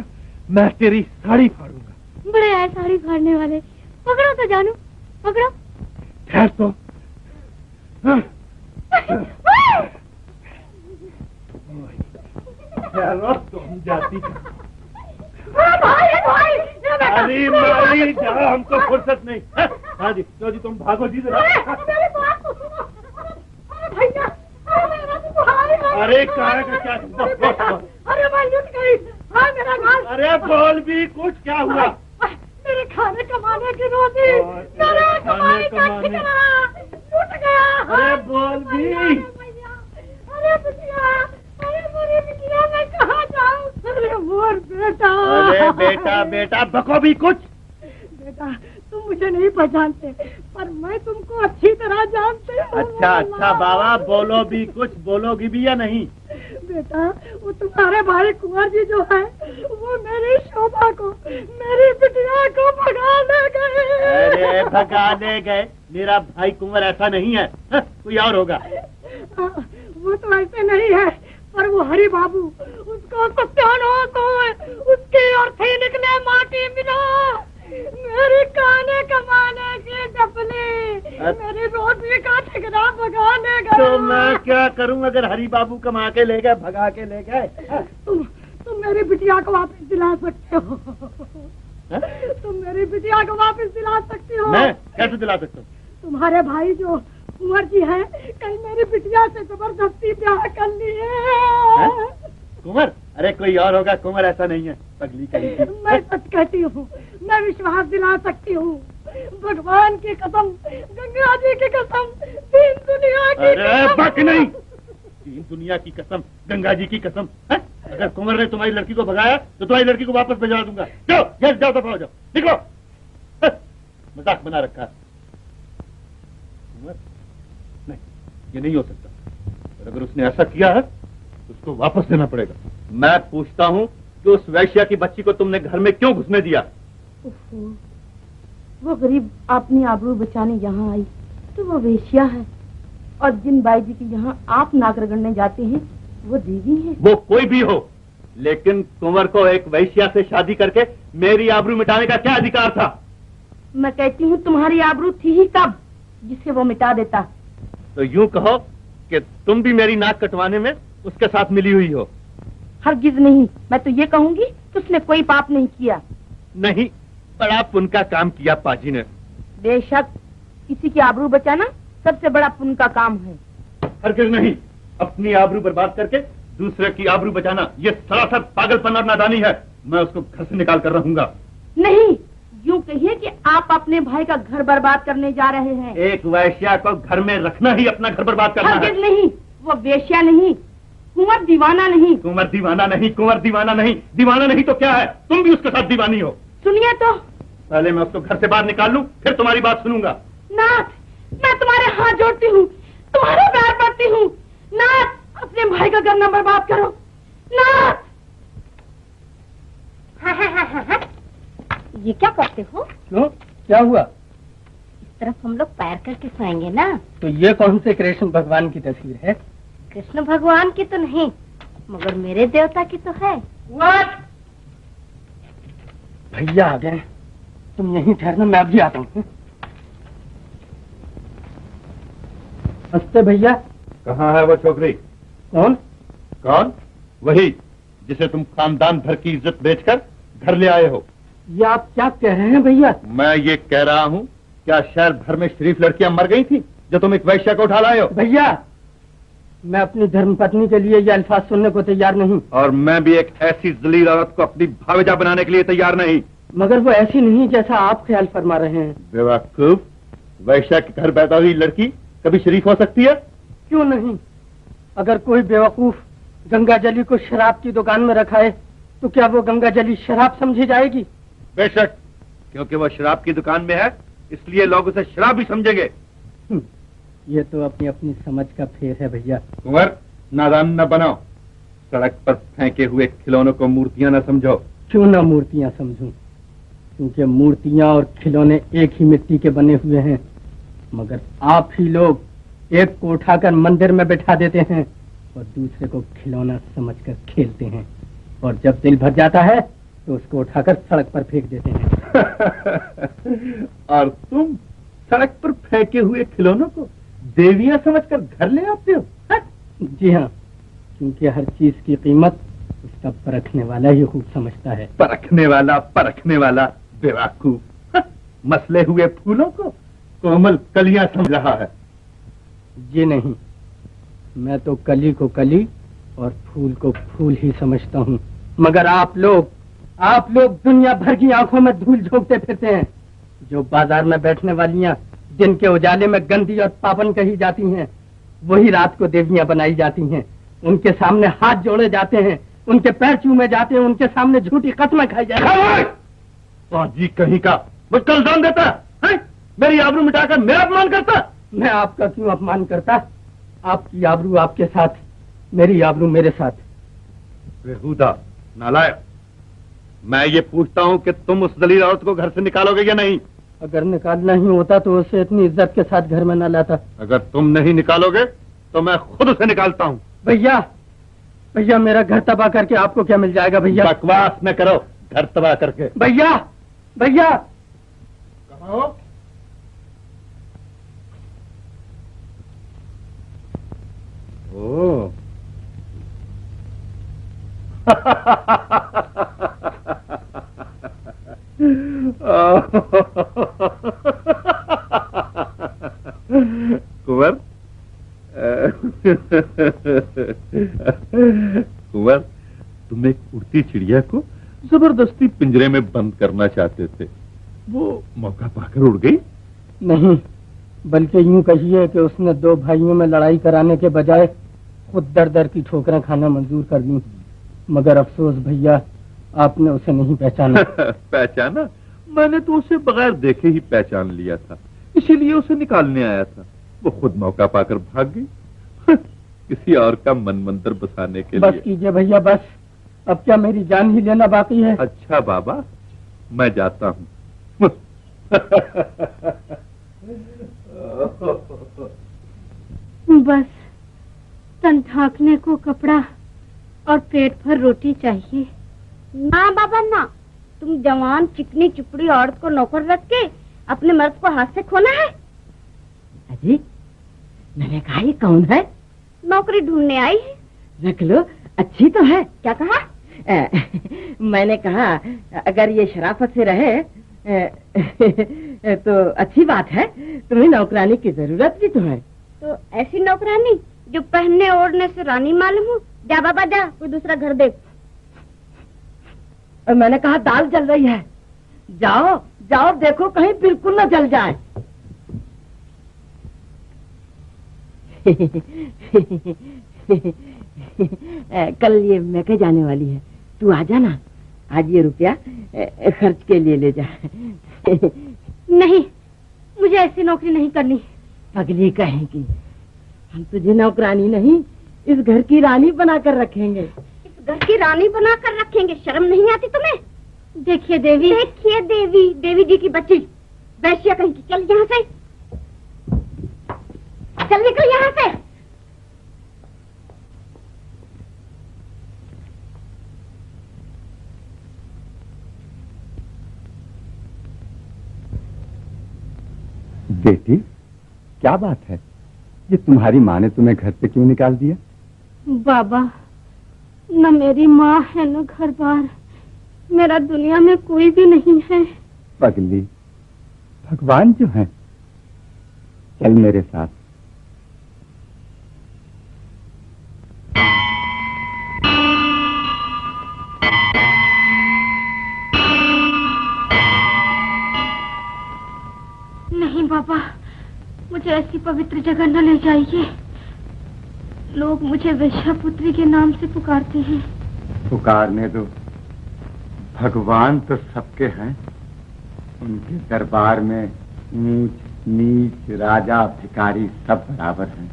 मैं तेरी साड़ी फाड़ूंगा। बड़े आए साड़ी फाड़ने वाले, पकड़ो तो जानू, पकड़ो। ठहर तो। तुम जाती अरे मारी जा, हमको फुर्सत नहीं। हाँ जी, तो जी तुम भागो जी जरा। अरे कहाँ का क्या? अरे मैं लुट गई। हाँ मेरा घास। अरे बोल भी कुछ, क्या हुआ? मेरे खाने कमाने की रोटी, मेरे कमाई का ठिकाना लूट गया। अरे बोल भी। अरे बिटिया, अरे मेरी बिटिया, मैं कहाँ जाऊँ? अरे मोर बेटा। अरे बेटा बेटा बको भी कुछ। बेटा तुम मुझे नहीं पहचानते, पर मैं तुमको अच्छी तरह जानती हूँ। अच्छा अच्छा बाबा, बोलो भी कुछ, बोलोगी भी या नहीं? बेटा वो तुम्हारे भाई कुंवर जी जो है, वो मेरी शोभा को, मेरी बिटिया को भगा ले गए। अरे भगा ले गए? मेरा भाई कुंवर ऐसा नहीं है, कोई और होगा। वो तो ऐसे नहीं है, पर वो हरि बाबू, उसको सत्यानाश हो, उसकी अर्थी निकले माटी मिला। मेरी खाने कमाने की डपली, मेरी रोटी का ठिकाना भगाने गए। तो मैं क्या करूं अगर हरि बाबू कमा के ले गए, भगा के ले गए? तुम मेरी बिटिया को वापस दिला सकते हो। तुम मेरी बिटिया को वापस दिला सकती हो। मैं कैसे दिला सकता हूँ? तुम्हारे भाई जो कुंवर जी है, कल मेरी बिटिया से जबरदस्ती ब्याह कर लिए। कुंवर? अरे कोई और होगा, कुंवर ऐसा नहीं है, पगली कहीं। मैं सच कहती हूँ, मैं विश्वास दिला सकती हूँ, भगवान की कसम, गंगा जी की कसम, तीन दुनिया की अरे बक नहीं, तीन दुनिया की कसम, गंगा जी की कसम। अगर कुंवर ने तुम्हारी लड़की को भगाया तो तुम्हारी लड़की को वापस भिजवा दूंगा। जाओ जाओ जाओ, दफा हो जाओ, निकलो। मजाक बना रखा है। नहीं, ये नहीं हो सकता। और अगर उसने ऐसा किया है तो उसको वापस देना पड़ेगा। मैं पूछता हूँ कि उस वैश्या की बच्ची को तुमने घर में क्यों घुसने दिया? वो गरीब अपनी आबरू बचाने यहाँ आई तो वो वेश्या है, और जिन बाई जी के यहाँ आप नाक रगड़ने जाते हैं वो देवी है। वो कोई भी हो, लेकिन कुंवर को एक वैश्या से शादी करके मेरी आबरू मिटाने का क्या अधिकार था? मैं कहती हूँ तुम्हारी आबरू थी ही तब जिसे वो मिटा देता। तो यूं कहो कि तुम भी मेरी नाक कटवाने में उसके साथ मिली हुई हो। हरगिज नहीं, मैं तो ये कहूंगी कि उसने कोई पाप नहीं किया। नहीं, बड़ा पुण्य का काम किया पाजी ने। बेशक, किसी की आबरू बचाना सबसे बड़ा पुण्य का काम है। हरगिज नहीं, अपनी आबरू बर्बाद करके दूसरे की आबरू बचाना ये सरासर पागलपन और नादानी है। मैं उसको घर से निकाल कर रहूंगा। नहीं, यूं कहिए कि आप अपने भाई का घर बर्बाद करने जा रहे हैं। एक वैश्या को घर में रखना ही अपना घर बर्बाद करना है। हरगिज नहीं, वो वेश्या नहीं, कुंवर दीवाना नहीं। कुंवर दीवाना नहीं, कुंवर दीवाना नहीं, दीवाना नहीं तो क्या है? तुम भी उसके साथ दीवानी हो। सुनिए तो। पहले मैं उसको घर से बाहर निकाल लूं, फिर तुम्हारी बात सुनूंगा। नाथ, मैं तुम्हारे हाथ जोड़ती हूँ, तुम्हारे पैर पड़ती हूँ। नाथ, अपने भाई का घर न बर्बाद करो। नाथ। हाँ। ये क्या करते हो? क्यों, क्या हुआ? इस तरफ हम लोग पैर करके सोएंगे ना। तो ये कौन से कृष्ण भगवान की तस्वीर है? कृष्ण भगवान की तो नहीं, मगर मेरे देवता की तो है। भैया आ गए, तुम यहीं ठहरना, मैं अभी आता हूँ। नमस्ते भैया। कहाँ है वो छोकरी? कौन? कौन? वही जिसे तुम खानदान भर की इज्जत बेचकर घर ले आए हो। ये आप क्या कह रहे हैं भैया? मैं ये कह रहा हूँ, क्या शहर भर में शरीफ लड़कियां मर गई थी जो तुम एक वैश्या को उठा लाए हो? भैया, मैं अपनी धर्मपत्नी के लिए ये अल्फाज सुनने को तैयार नहीं। और मैं भी एक ऐसी जलील औरत को अपनी भावेजा बनाने के लिए तैयार नहीं। मगर वो ऐसी नहीं जैसा आप ख्याल फरमा रहे हैं। बेवकूफ, वैश्या के घर पैदा हुई लड़की कभी शरीफ हो सकती है? क्यों नहीं? अगर कोई बेवकूफ गंगा जली को शराब की दुकान में रखाए तो क्या वो गंगा जली शराब समझी जाएगी? बेशक, क्योंकि वो शराब की दुकान में है इसलिए लोग उसे शराब भी समझेंगे। ये तो अपनी अपनी समझ का फेर है भैया। कुंवर, नादान न बनाओ। सड़क पर फेंके हुए खिलौनों को मूर्तियां न समझो। क्यों ना मूर्तियां समझूं? क्योंकि मूर्तियां और खिलौने एक ही मिट्टी के बने हुए हैं। मगर आप ही लोग एक को उठाकर मंदिर में बैठा देते हैं और दूसरे को खिलौना समझकर खेलते हैं, और जब दिल भर जाता है तो उसको उठाकर सड़क पर फेंक देते हैं। और तुम सड़क पर फेंके हुए खिलौनों को देवियां समझकर घर ले आते हो? जी हाँ, क्योंकि हर चीज की कीमत उसका परखने वाला ही खूब समझता है। परखने वाला बेवकूफ, मसले हुए फूलों को कोमल कलियां समझ रहा है। जी नहीं, मैं तो कली को कली और फूल को फूल ही समझता हूँ। मगर आप लोग दुनिया भर की आंखों में धूल झोंकते फिरते हैं। जो बाजार में बैठने वालियां दिन के उजाले में गंदी और पावन कही जाती हैं, वही रात को देवियां बनाई जाती हैं। उनके सामने हाथ जोड़े जाते हैं, उनके पैर चूमे जाते हैं, उनके सामने झूठी कस्में खाई जाती हैं। जी कहीं का मुझको इल्जाम देता है? मेरी आबरू मिटाकर मेरा अपमान करता? मैं आपका क्यों अपमान करता? आपकी आबरू आपके साथ, मेरी आबरू मेरे साथ। बेहुदा, नालायक, मैं ये पूछता हूँ कि तुम उस दलील औरत को घर से निकालोगे या नहीं? अगर निकालना ही होता तो उसे इतनी इज्जत के साथ घर में न लाता। अगर तुम नहीं निकालोगे तो मैं खुद उसे निकालता हूँ। भैया, मेरा घर तबाह करके आपको क्या मिल जाएगा? भैया बकवास न करो, घर तबाह करके। भैया कहाँ हो? ओ कुंवर, तुम एक उड़ती चिड़िया को जबरदस्ती पिंजरे में बंद करना चाहते थे, वो मौका पाकर उड़ गई? नहीं, बल्कि यूं कहिए कि उसने दो भाइयों में लड़ाई कराने के बजाय खुद दर दर की ठोकरें खाना मंजूर कर दी। मगर अफसोस भैया, आपने उसे नहीं पहचाना। पहचाना? मैंने तो उसे बगैर देखे ही पहचान लिया था, इसीलिए उसे निकालने आया था। वो खुद मौका पाकर भाग गई। किसी और का मन मंदिर बसाने के लिए। बस कीजिए भैया, बस। अब क्या मेरी जान ही लेना बाकी है? अच्छा बाबा, मैं जाता हूँ। बस तन ढांकने को कपड़ा और पेट भर रोटी चाहिए। ना बाबा ना, तुम जवान चिकनी चुपड़ी औरत को नौकर रख के अपने मर्द को हाथ से खोना है? अजी, मैंने कहा ये कौन है? नौकरी ढूंढने आई है। रख लो, अच्छी तो है। क्या कहा? मैंने कहा अगर ये शराफत से रहे तो अच्छी बात है। तुम्हें नौकरानी की जरूरत भी तो है। तो ऐसी नौकरानी जो पहनने ओढ़ने से रानी मालूम हो। जा बाबा जा, कोई दूसरा घर देख। मैंने कहा दाल जल रही है, जाओ जाओ देखो कहीं बिल्कुल न जल जाए। कल ये मैके जाने वाली है, तू आ जाना। आज ये रुपया खर्च के लिए ले जा। नहीं, मुझे ऐसी नौकरी नहीं करनी। पगली कहेगी, हम तुझे नौकरानी नहीं, इस घर की रानी बनाकर रखेंगे। इस घर की रानी बनाकर रखेंगे? शर्म नहीं आती तुम्हें? देखिए देवी, देवी जी की बच्ची, वैश्या कहीं की। चल यहाँ से, चल निकल यहाँ से। बेटी, क्या बात है? ये तुम्हारी माँ ने तुम्हें घर से क्यों निकाल दिया? बाबा, न मेरी माँ है न घर बार, मेरा दुनिया में कोई भी नहीं है। पगली, भगवान जो है। चल मेरे साथ। नहीं बाबा, मुझे ऐसी पवित्र जगह न ले जाइए। लोग मुझे वैश्यापुत्री के नाम से पुकारते हैं। पुकारने दो, भगवान तो सबके हैं। उनके दरबार में ऊंच नीच, राजा भिखारी सब बराबर हैं।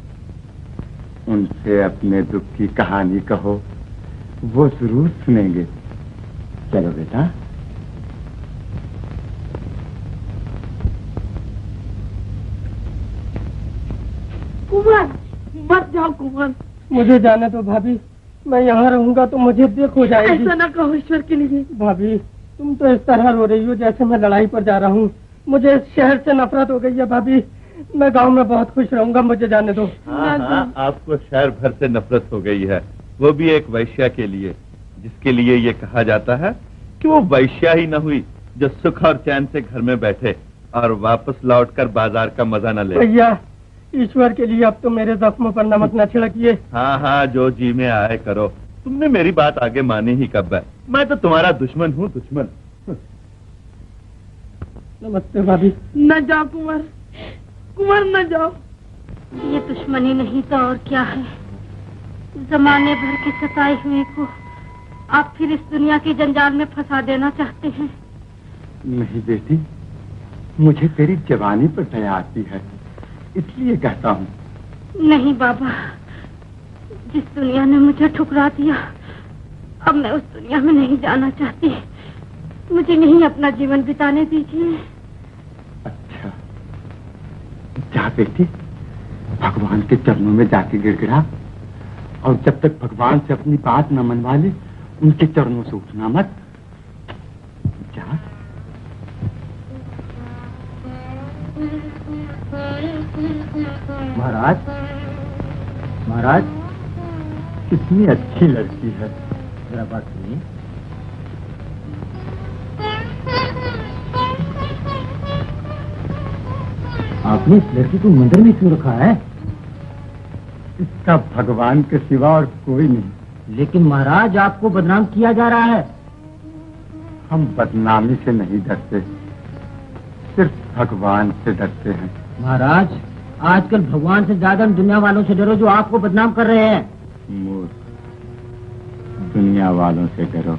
उनसे अपने दुख की कहानी कहो, वो जरूर सुनेंगे। चलो बेटा। कुमार, मत जाओ कुमार। मुझे जाने दो भाभी, मैं यहाँ रहूंगा तो मुझे देख हो जाएगी। ऐसा ना कहो ईश्वर के लिए। भाभी, तुम तो इस तरह रो रही हो जैसे मैं लड़ाई पर जा रहा हूँ। मुझे इस शहर से नफरत हो गई है भाभी। मैं गांव में बहुत खुश रहूंगा, मुझे जाने दो। हाँ, आपको शहर भर से नफरत हो गई है, वो भी एक वैश्या के लिए, जिसके लिए ये कहा जाता है कि वो वैश्या ही न हुई जो सुख और चैन से घर में बैठे और वापस लौटकर बाजार का मजा न ले। भैया, ईश्वर के लिए अब तो मेरे जख्मों पर नमक न छिड़किए। हाँ, जो जी में आए करो। तुमने मेरी बात आगे मानी ही कब है? मैं तो तुम्हारा दुश्मन हूँ, दुश्मन। नमस्ते भाभी। न जाओ कुंवर, कुंवर न जाओ। ये दुश्मनी नहीं तो और क्या है? जमाने भर के सताए हुए को आप फिर इस दुनिया की जंजाल में फंसा देना चाहते हैं। नहीं बेटी, मुझे तेरी जवानी पर दया आती है, इसलिए कहता हूँ। नहीं बाबा, जिस दुनिया ने मुझे ठुकरा दिया, अब मैं उस दुनिया में नहीं जाना चाहती। मुझे यहीं अपना जीवन बिताने दीजिए। अच्छा, जा बेटी, भगवान के चरणों में जाके गिड़गिड़ा, और जब तक भगवान से अपनी बात न मनवा ले, उनके चरणों से उठना मत। जा। महाराज, महाराज, कितनी अच्छी लड़की है। जरा बात सुनिए। आपने इस लड़की को मंदिर में क्यों रखा है? इसका भगवान के सिवा और कोई नहीं। लेकिन महाराज, आपको बदनाम किया जा रहा है। हम बदनामी से नहीं डरते, सिर्फ भगवान से डरते हैं। महाराज, आजकल भगवान से ज्यादा दुनिया वालों से डरो जो आपको बदनाम कर रहे हैं। मूर्ख, दुनिया वालों से डरो।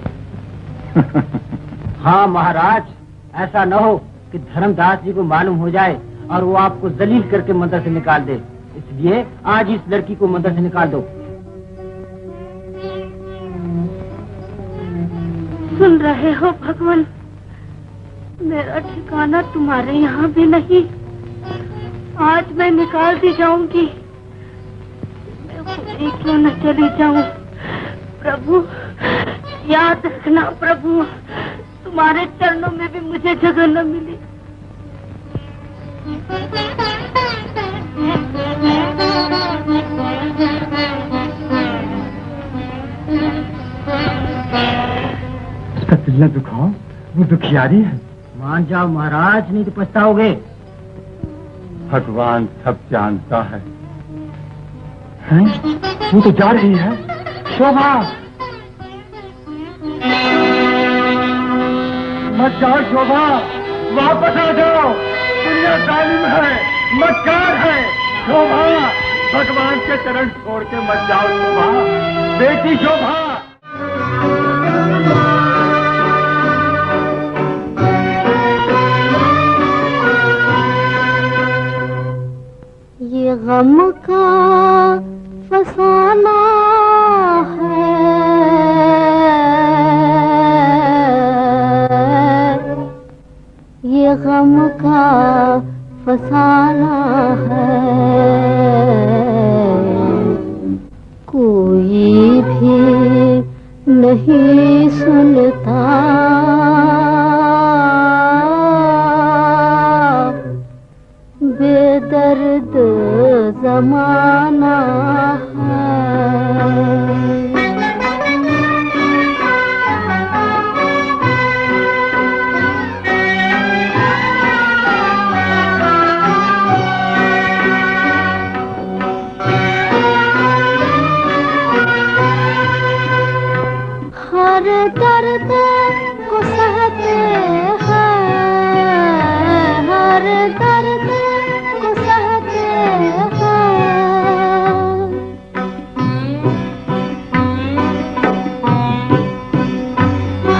हाँ महाराज, ऐसा न हो कि धर्मदास जी को मालूम हो जाए और वो आपको जलील करके मंदिर से निकाल दे। इसलिए आज इस लड़की को मंदिर से निकाल दो। सुन रहे हो भगवान, मेरा ठिकाना तुम्हारे यहाँ भी नहीं। आज मैं निकाल दी जाऊंगी, मैं खुद क्यों न चली जाऊं। प्रभु, याद रखना प्रभु, तुम्हारे चरणों में भी मुझे जगह न मिली। इसका दिल न दुखाओ, वो दुखियारी है। मान जाओ महाराज, नहीं तो पछताओगे। भगवान सब जानता है। हैं? वो तो जा रही है। शोभा, मत जाओ शोभा, वापस आ जाओ। दुनिया जालिम है, मक्कार है। शोभा, भगवान के चरण छोड़ के मत जाओ शोभा, बेटी शोभा। ये गम का गम का फसाना है, कोई भी नहीं सुनता, बेदर्द जमाना है। हर दर्द को सहते हैं, हर दर्द को सहते हैं,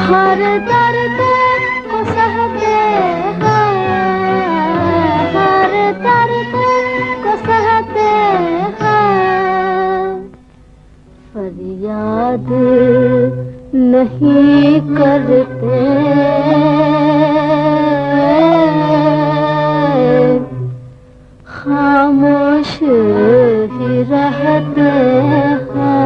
हर दर्द को सहते हैं, हर दर्द को सहते हैं, फरियाद नहीं करते, खामोश ही रहते हैं।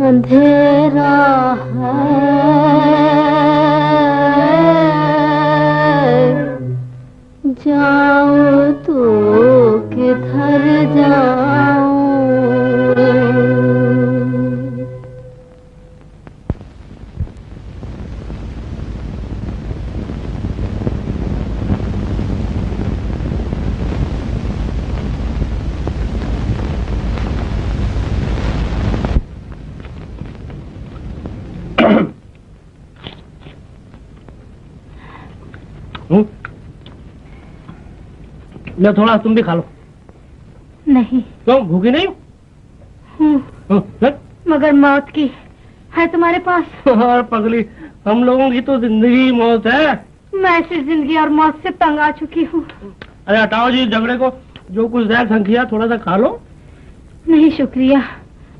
अंधेरा है, जाऊं तो किधर जाऊं। लो थोड़ा तुम भी खा लो। नहीं। क्यों, भूखी नहीं? मगर मौत की है तुम्हारे पास। और पगली, हम लोगों की तो जिंदगी मौत है। मैं ऐसी जिंदगी और मौत से तंग आ चुकी हूँ। अरे हटाओ जी झगड़े को, जो कुछ है संखिया थोड़ा सा खा लो। नहीं शुक्रिया,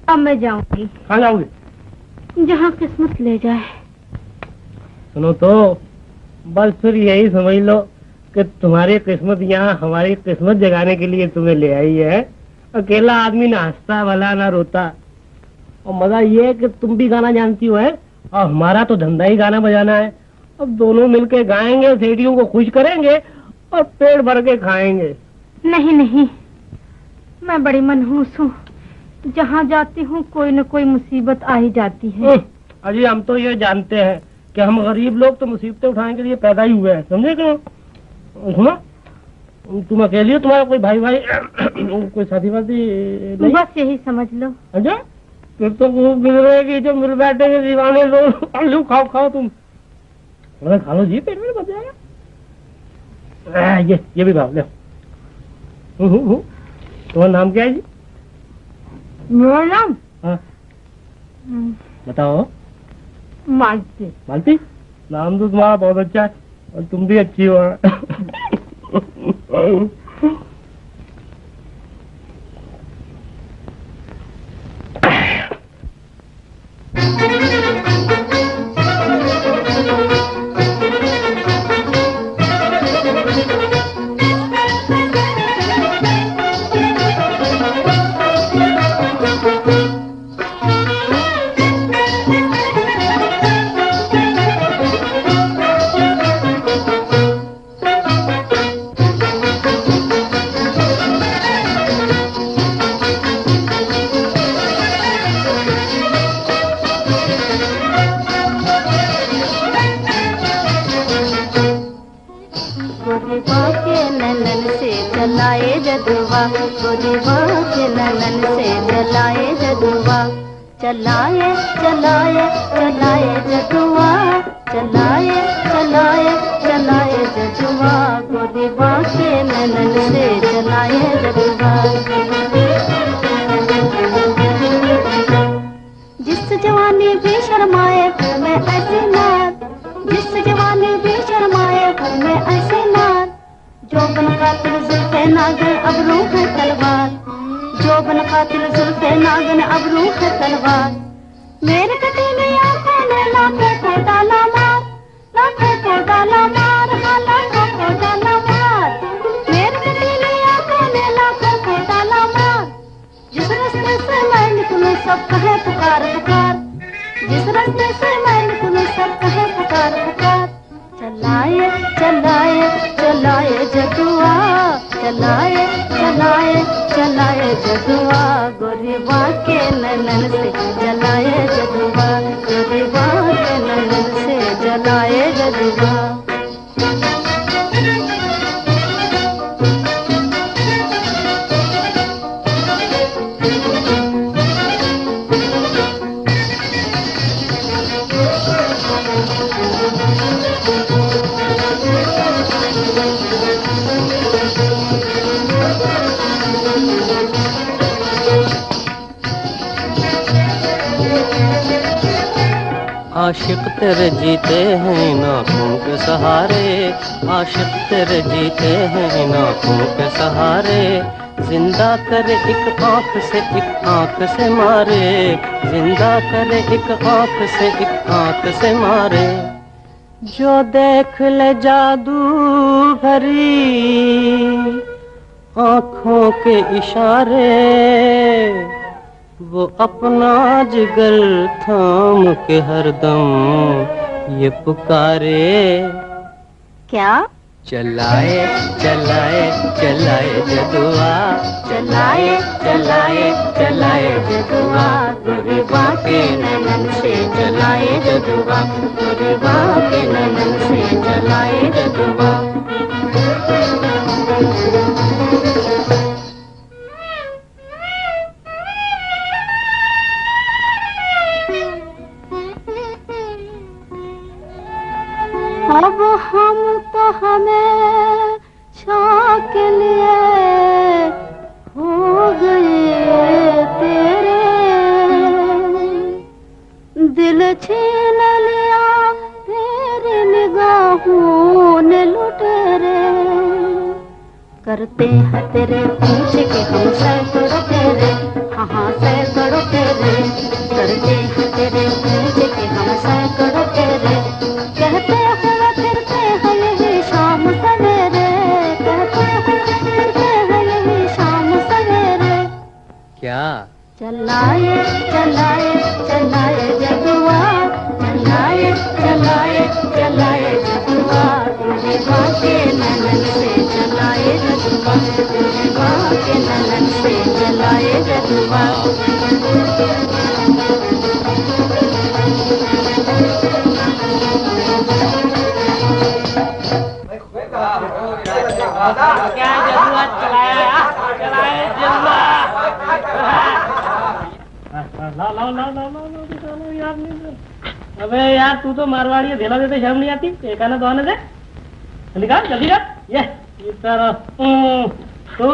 अब मैं जाऊंगी। कहाँ जाओगी? जहाँ किस्मत ले जाए। सुनो तो, बस फिर यही समझ लो कि तुम्हारी किस्मत यहाँ हमारी किस्मत जगाने के लिए तुम्हें ले आई है। अकेला आदमी ना हंसता भला ना रोता। और मजा ये है कि तुम भी गाना जानती हो है, और हमारा तो धंधा ही गाना बजाना है। अब दोनों मिलके गाएंगे, सेठियों को खुश करेंगे और पेट भर के खाएंगे। नहीं नहीं, मैं बड़ी मनहूस हूँ। जहाँ जाती हूँ कोई न कोई मुसीबत आ ही जाती है। अजी हम तो ये जानते हैं कि हम गरीब लोग तो मुसीबतें उठाने के लिए पैदा ही हुए हैं, समझे क्यों? सुनो, तुम अकेली हो, तुम्हारा कोई भाई कोई साथी वाथी नहीं? बस यही समझ लो। अच्छा, फिर तो मिल रहेगी जो मिल बैठेंगे दीवाने लोग। लो खाओ खाओ तुम, खा लो जी, पेट में बच जाएगा। ये भी खाओ, ले। तुम्हारा नाम क्या है जी? मेरा नाम? हाँ बताओ। मालती। मालती? नाम तो तुम्हारा बहुत अच्छा है और तुम भी अच्छी हो। जदुआ गोरीबा के ननन से चलाए जदुआ चलाए चलाए चलाए जदुआ चलाए चलाए चलाए जदुआ गोरीबा के ननन से चलाए जदुआ जिस जवानी भी शर्माए मैं ऐसी नार जिस जवानी भी शर्माए मैं ऐसी नार जोबन खातिर जुल्फे नागन अबरू है तलवार जोबन खातिर जुल्फे नागन अबरू है तलवार मेरे कटीली आंखों ने लाखों को डाला मार लाखों को डाला मार हाँ लाखों को डाला मार मेरे कटीली आंखों ने लाखों को डाला मार जिस रास्ते से मैं निकलूं सब कहे पुकार पुकार जिस रास्ते से मैं निकलूं सब कहे पुकार पुकार चलाए चलाए चलाए जदुआ चलाए चलाए चलाए जदुआ गोरीबा के ननन से चलाए जदुआ गोरीबा के ननन से चलाए जदुआ आशिक तेरे जीते हैं नाखों के सहारे आशिक तेरे जीते हैं नाखों के सहारे जिंदा करे एक आंख से मारे जिंदा करे एक आंख से मारे जो देख ले जादू भरी आंखों के इशारे वो अपना जिगर थाम के हरदम ये पुकारे क्या चलाए चलाए चलाए जदुआ चलाए चलाए चलाए जदुआ गोरीबा के ननन से चलाए जदुआ गोरीबा के ननन से चलाए जदुआ अब हम तो हमें छा के लिए हो गए तेरे दिल छीन लिया तेरी निगाहों ने लुटेरे करते हैं तेरे पीछे के हम सैकड़ों तेरे हाँ सैकड़ों तेरे करते हैं तेरे पीछे के हम सैकड़ों तेरे कहते हुए फिरते हैं यही शाम सवेरे कहते हुए फिरते हैं यही शाम सवेरे क्या चलाए चलाए चलाए जदुआ चलाए चलाए चलाए जदुआ गोरीबा के ननन से चलाए जदुआ गोरीबा के ननन से चलाए जदुआ क्या जदुआ चलाया चलाए जदुआ ला यार नहीं अबे यार तू तो मारवाड़ी है धेला देते शर्म नहीं आती एक आना तो आने दे निकाल जल्दी कर ये तो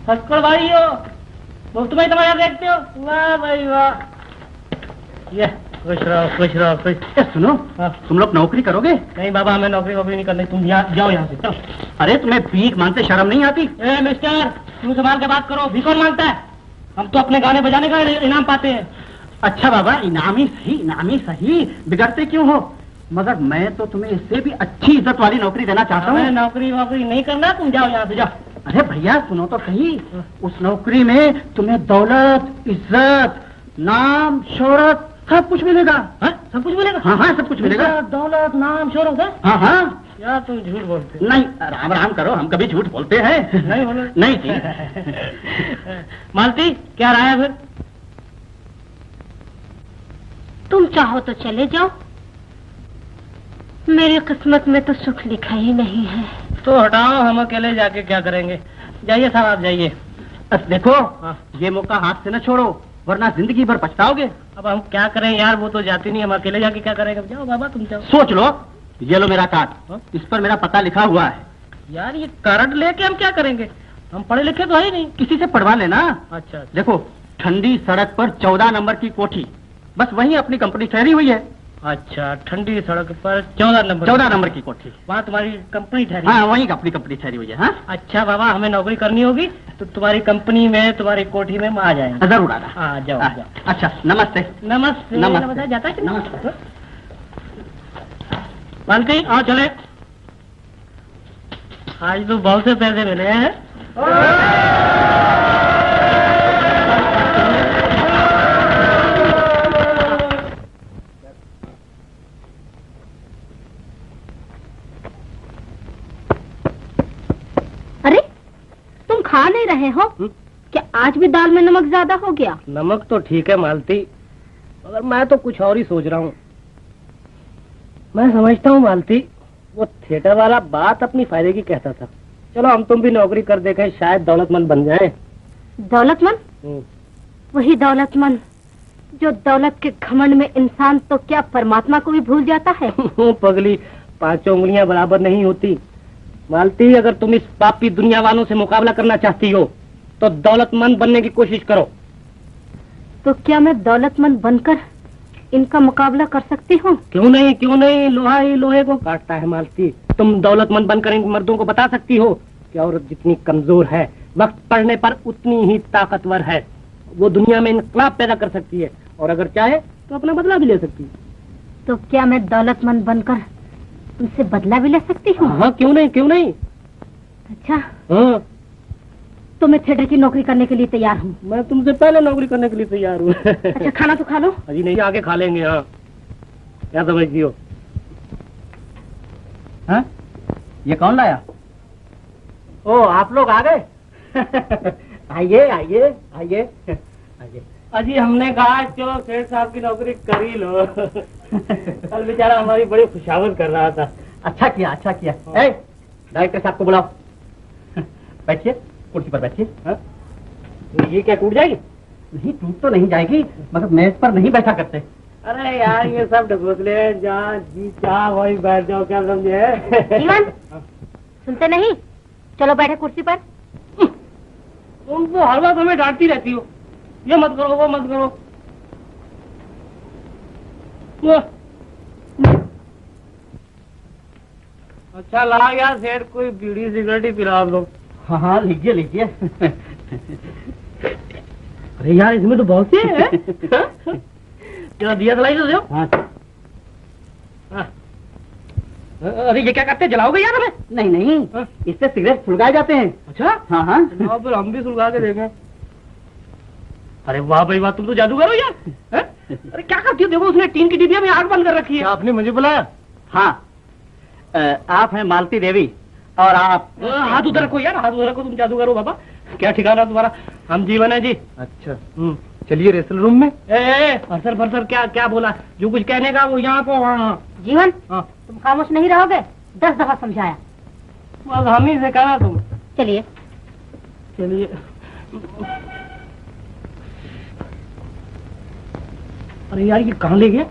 हक्कड़ भाई हो मुफ्त में तमाशा देखते हो वाह भाई वाह ये खुश रहो खुश सुनो तुम लोग नौकरी करोगे नहीं बाबा हमें नौकरी नहीं करनी तुम जाओ यहाँ से चलो अरे तुम्हें भीख मांगते शर्म नहीं आती ए मिस्टर तुम संभाल के बात करो भीख कौन मांगता है हम तो अपने गाने बजाने का इनाम पाते हैं अच्छा बाबा इनामी सही बिगड़ते क्यों हो मगर मैं तो तुम्हें इससे भी अच्छी इज्जत वाली नौकरी देना चाहता हूँ नौकरी नहीं करना तुम जाओ यहाँ से जाओ अरे भैया सुनो तो सही उस नौकरी में तुम्हें दौलत इज्जत नाम शोहरत सब कुछ मिलेगा सब कुछ मिलेगा हाँ सब कुछ मिलेगा दौलत नाम शोहरत हाँ यार तुम झूठ बोलते नहीं राम करो हम कभी झूठ बोलते हैं नहीं मालती क्या रहा है फिर तुम चाहो तो चले जाओ मेरी किस्मत में तो सुख लिखा ही नहीं है तो हटाओ, हम अकेले जाके क्या करेंगे। जाइए साहब, आप जाइए। देखो, ये मौका हाथ से न छोड़ो, वरना जिंदगी भर पछताओगे। अब हम क्या करें यार, वो तो जाती नहीं, हम अकेले जाके क्या करेंगे। जाओ बाबा, तुम जाओ। सोच लो, ये लो मेरा कार्ड, इस पर मेरा पता लिखा हुआ है। यार ये कार्ड लेके हम क्या करेंगे, हम पढ़े लिखे तो है ही नहीं। किसी से पढ़वा लेना। अच्छा। देखो, ठंडी सड़क पर 14 नंबर की कोठी, बस वहीं अपनी कंपनी ठहरी हुई है। अच्छा, ठंडी सड़क पर 14 नंबर की कोठी, वहाँ तुम्हारी कंपनी ठहरी? हाँ, वहीं अपनी कंपनी ठहरी हुई है। हाँ? अच्छा बाबा, हमें नौकरी करनी होगी तो तुम्हारी कंपनी में, तुम्हारी कोठी में हम आ जाएंगे। जरूर आना। हाँ, जाओ जाओ। अच्छा, नमस्ते। नमस्ते। नमस्ते। जाता है? नमस्ते। मालती, आओ चले। आज तो बहुत से पैसे मिले हैं। अरे, तुम खा नहीं रहे हो? क्या आज भी दाल में नमक ज्यादा हो गया? नमक तो ठीक है मालती, मगर मैं तो कुछ और ही सोच रहा हूँ। मैं समझता हूँ मालती, वो थिएटर वाला बात अपनी फायदे की कहता था। चलो हम तुम भी नौकरी कर देखें, शायद दौलतमंद बन जाए। दौलतमंद? वही दौलतमंद जो दौलत के घमंड में इंसान तो क्या परमात्मा को भी भूल जाता है। पगली, 5 उंगलियां बराबर नहीं होती। मालती, अगर तुम इस पापी दुनिया वालों से मुकाबला करना चाहती हो तो दौलतमंद बनने की कोशिश करो। तो क्या मैं दौलतमंद बनकर इनका मुकाबला कर सकती हूँ? क्यों नहीं, क्यों नहीं, लोहा ही लोहे को काटता है मालती। तुम दौलतमंद बनकर इन मर्दों को बता सकती हो कि औरत जितनी कमजोर है, वक्त पड़ने पर उतनी ही ताकतवर है। वो दुनिया में इनकलाब पैदा कर सकती है, और अगर चाहे तो अपना बदला भी ले सकती है। तो क्या मैं दौलतमंद बनकर उनसे बदला भी ले सकती हूँ? हाँ, क्यों नहीं, क्यों नहीं। अच्छा, हाँ, तो मैं थिएटर की नौकरी करने के लिए तैयार हूँ। मैं तुमसे पहले नौकरी करने के लिए तैयार हूँ। अच्छा, खाना तो खा लो। अजी नहीं, आगे खा लेंगे। हाँ, क्या समझती हो? हाँ? ये कौन लाया? ओ, आप लोग आ गए। आइए आइए आइए आइए। अजी हमने कहा चलो सेठ साहब की नौकरी कर ही लो। कल बेचारा हमारी बड़ी खुशामद कर रहा था। अच्छा किया, अच्छा किया। डायरेक्टर साहब को बुलाओ। बैठिए, कुर्सी पर बैठिए। ये क्या टूट जाएगी? नहीं, टूट तो नहीं जाएगी, मगर मेज पर नहीं बैठा करते। अरे यार, ये सब ढकोसले हैं, जहाँ जी चाह वही बैठ जाओ, क्या समझे? जीवन, सुनते नहीं? चलो बैठे कुर्सी पर। तुम तो हर वक्त हमें डांटती रहती हो, ये मत करो, वो मत करो। अच्छा ला यार सेठ, कोई बीड़ी सिगरेट ही पिला दो। हाँ हाँ, लीजिए लीजिए। अरे यार, इसमें तो बहुत से हैं। जरा दिया जलाई तो दो। हाँ। अरे ये क्या करते हैं, जलाओगे यार हमें? नहीं नहीं, इससे सिगरेट सुलगाए जाते हैं। अच्छा, हाँ हाँ। फिर हम भी सुलगा के देखें। अरे वाह भाई वाह, तुम तो जादूगर हो यार। अरे क्या करती हो? देखो, उसने टीन की डिबिया में आग बंद कर रखी है। आपने मुझे बुलाया? हाँ, आप हैं मालती देवी, और आप हाथ उधर रखो यार, हाथ उधर रखो। तुम जादूगर हो बाबा, क्या ठिकाना तुम्हारा? हम जीवन है जी। अच्छा, चलिए रेसल रूम में। फरसर फरसर क्या क्या बोला? जो कुछ कहने का वो यहाँ को वहाँ। जीवन, हाँ, तुम खामोश नहीं रहोगे? 10 दफा समझाया। बस हम ही से कहना तुम। चलिए चलिए। अरे यार, ये कहाँ ले गया?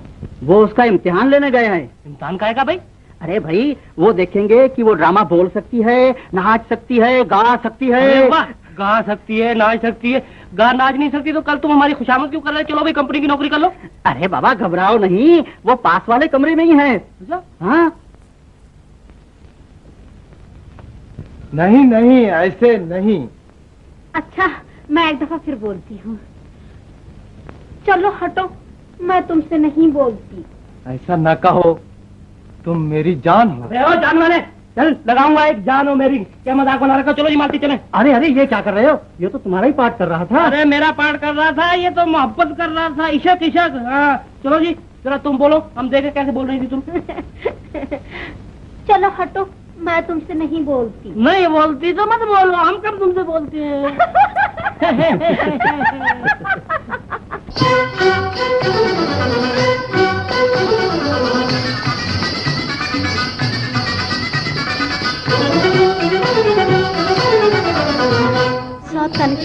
वो उसका इम्तिहान लेने गए हैं। इम्तिहान का है भाई? अरे भाई, वो देखेंगे कि वो ड्रामा बोल सकती है, नाच सकती है, गा सकती है। अरे वाह, गा सकती है, नाच सकती है। गा नाच नहीं सकती तो कल तुम हमारी खुशामद क्यों कर रहे? चलो भाई, कंपनी की नौकरी कर लो। अरे बाबा, घबराओ नहीं, वो पास वाले कमरे में ही है। हाँ। नहीं नहीं, ऐसे नहीं। अच्छा, मैं एक दफा फिर बोलती हूँ। चलो हटो, मैं तुमसे नहीं बोलती। ऐसा न कहो, तुम मेरी जान हो। अरे जान वाले, चल लगाऊंगा एक जान हो मेरी। क्या मजाक बना रखा? चलो जी मालती चले। अरे अरे, ये क्या कर रहे हो? ये तो तुम्हारा ही पाठ कर रहा था। अरे मेरा पाठ कर रहा था, ये तो मोहब्बत कर रहा था। इशक इशक। हाँ, चलो जी, जरा तुम बोलो, हम देखे कैसे बोल रही थी तुम। चलो हटो, मैं तुमसे नहीं बोलती। नहीं बोलती तो मत बोलो, हम कब तुमसे बोलते हैं।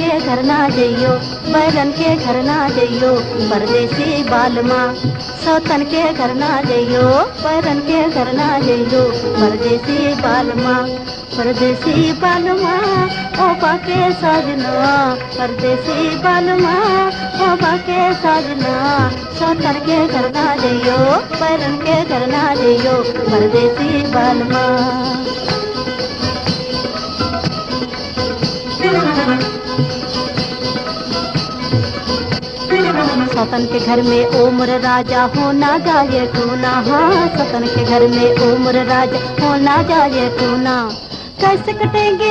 के घर ना जइयो, बैरन के घर ना जइयो, परदेसी बालमा। सौतन के घर ना जइयो, बैरन के घर ना जइयो, परदेसी बालमा। परदेसी बालमा ओ बाके साजना, परदेसी बालमा ओ बाके साजना। सौतन के घर ना जइयो, बैरन के घर ना जइयो, परदेसी बालमा। सतन के घर में उम्र राजा होना जाए टूना, हाँ सतन के घर में उम्र राजा होना जाए टूना। कैसे कटेंगे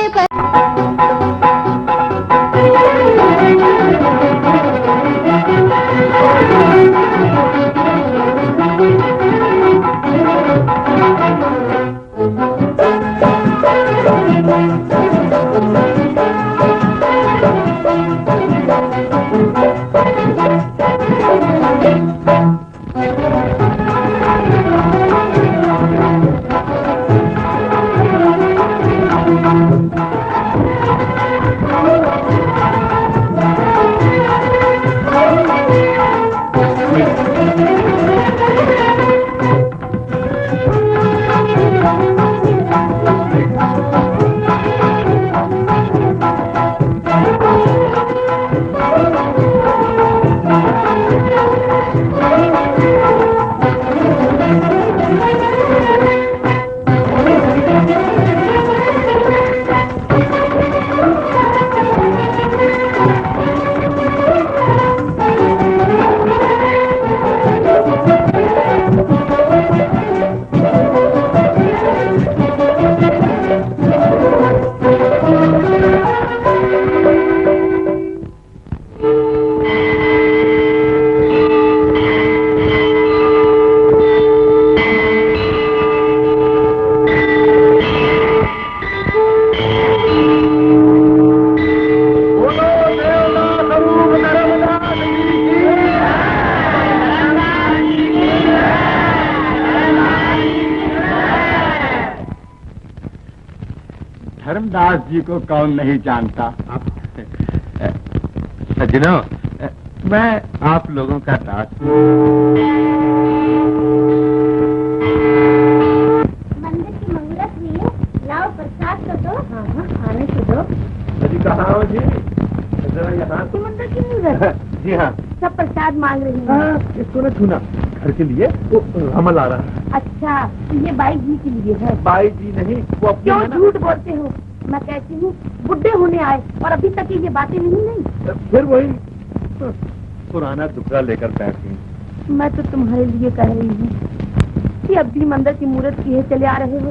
धर्मदास जी को कौन नहीं जानता। सज्जनों, मैं आप लोगों का दास हूँ। मंदिर की मुहूर्त हुई है, लाओ प्रसाद तो दो। हाँ हाँ खाने को दो। जी कहाँ हो जी? जरा यहाँ तो। मंदिर की मुहूर्त जी हाँ। सब प्रसाद मांग रही हैं। इसको न छूना, घर के लिए वो हमल आ रहा है। अच्छा तो ये बाई जी के लिए है। बाई जी नहीं, वो अपने क्यों झूठ बोलते हो? मैं कहती हूँ बुढ़े होने आए और अभी तक ये बातें नहीं। फिर वही पुराना दुखड़ा लेकर बैठी। मैं तो तुम्हारे लिए कह रही हूँ कि अब भी मंदिर की मूर्त किए चले आ रहे हो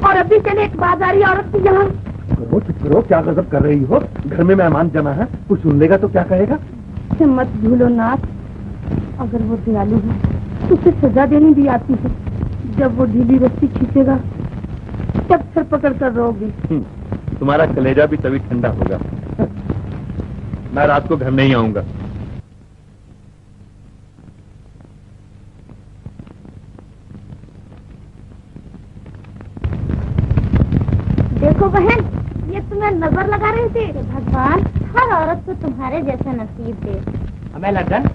और अभी चले एक बाजारी औरत की यहाँ। करो चुप करो, क्या गजब कर रही हो? घर में मेहमान जमा है, कुछ सुन लेगा तो क्या कहेगा? मत भूलो नाथ, अगर वो दयालु है तो उसे सजा देनी भी आती है। जब वो ढीली रस्सी खींचेगा तब सर पकड़ कर रोगी। तुम्हारा कलेजा भी तभी ठंडा होगा। मैं रात को घर नहीं आऊंगा। देखो बहन, ये तुम्हें नजर लगा रहे थे। भगवान हर औरत को तुम्हारे जैसा नसीब दे। हमें लंदन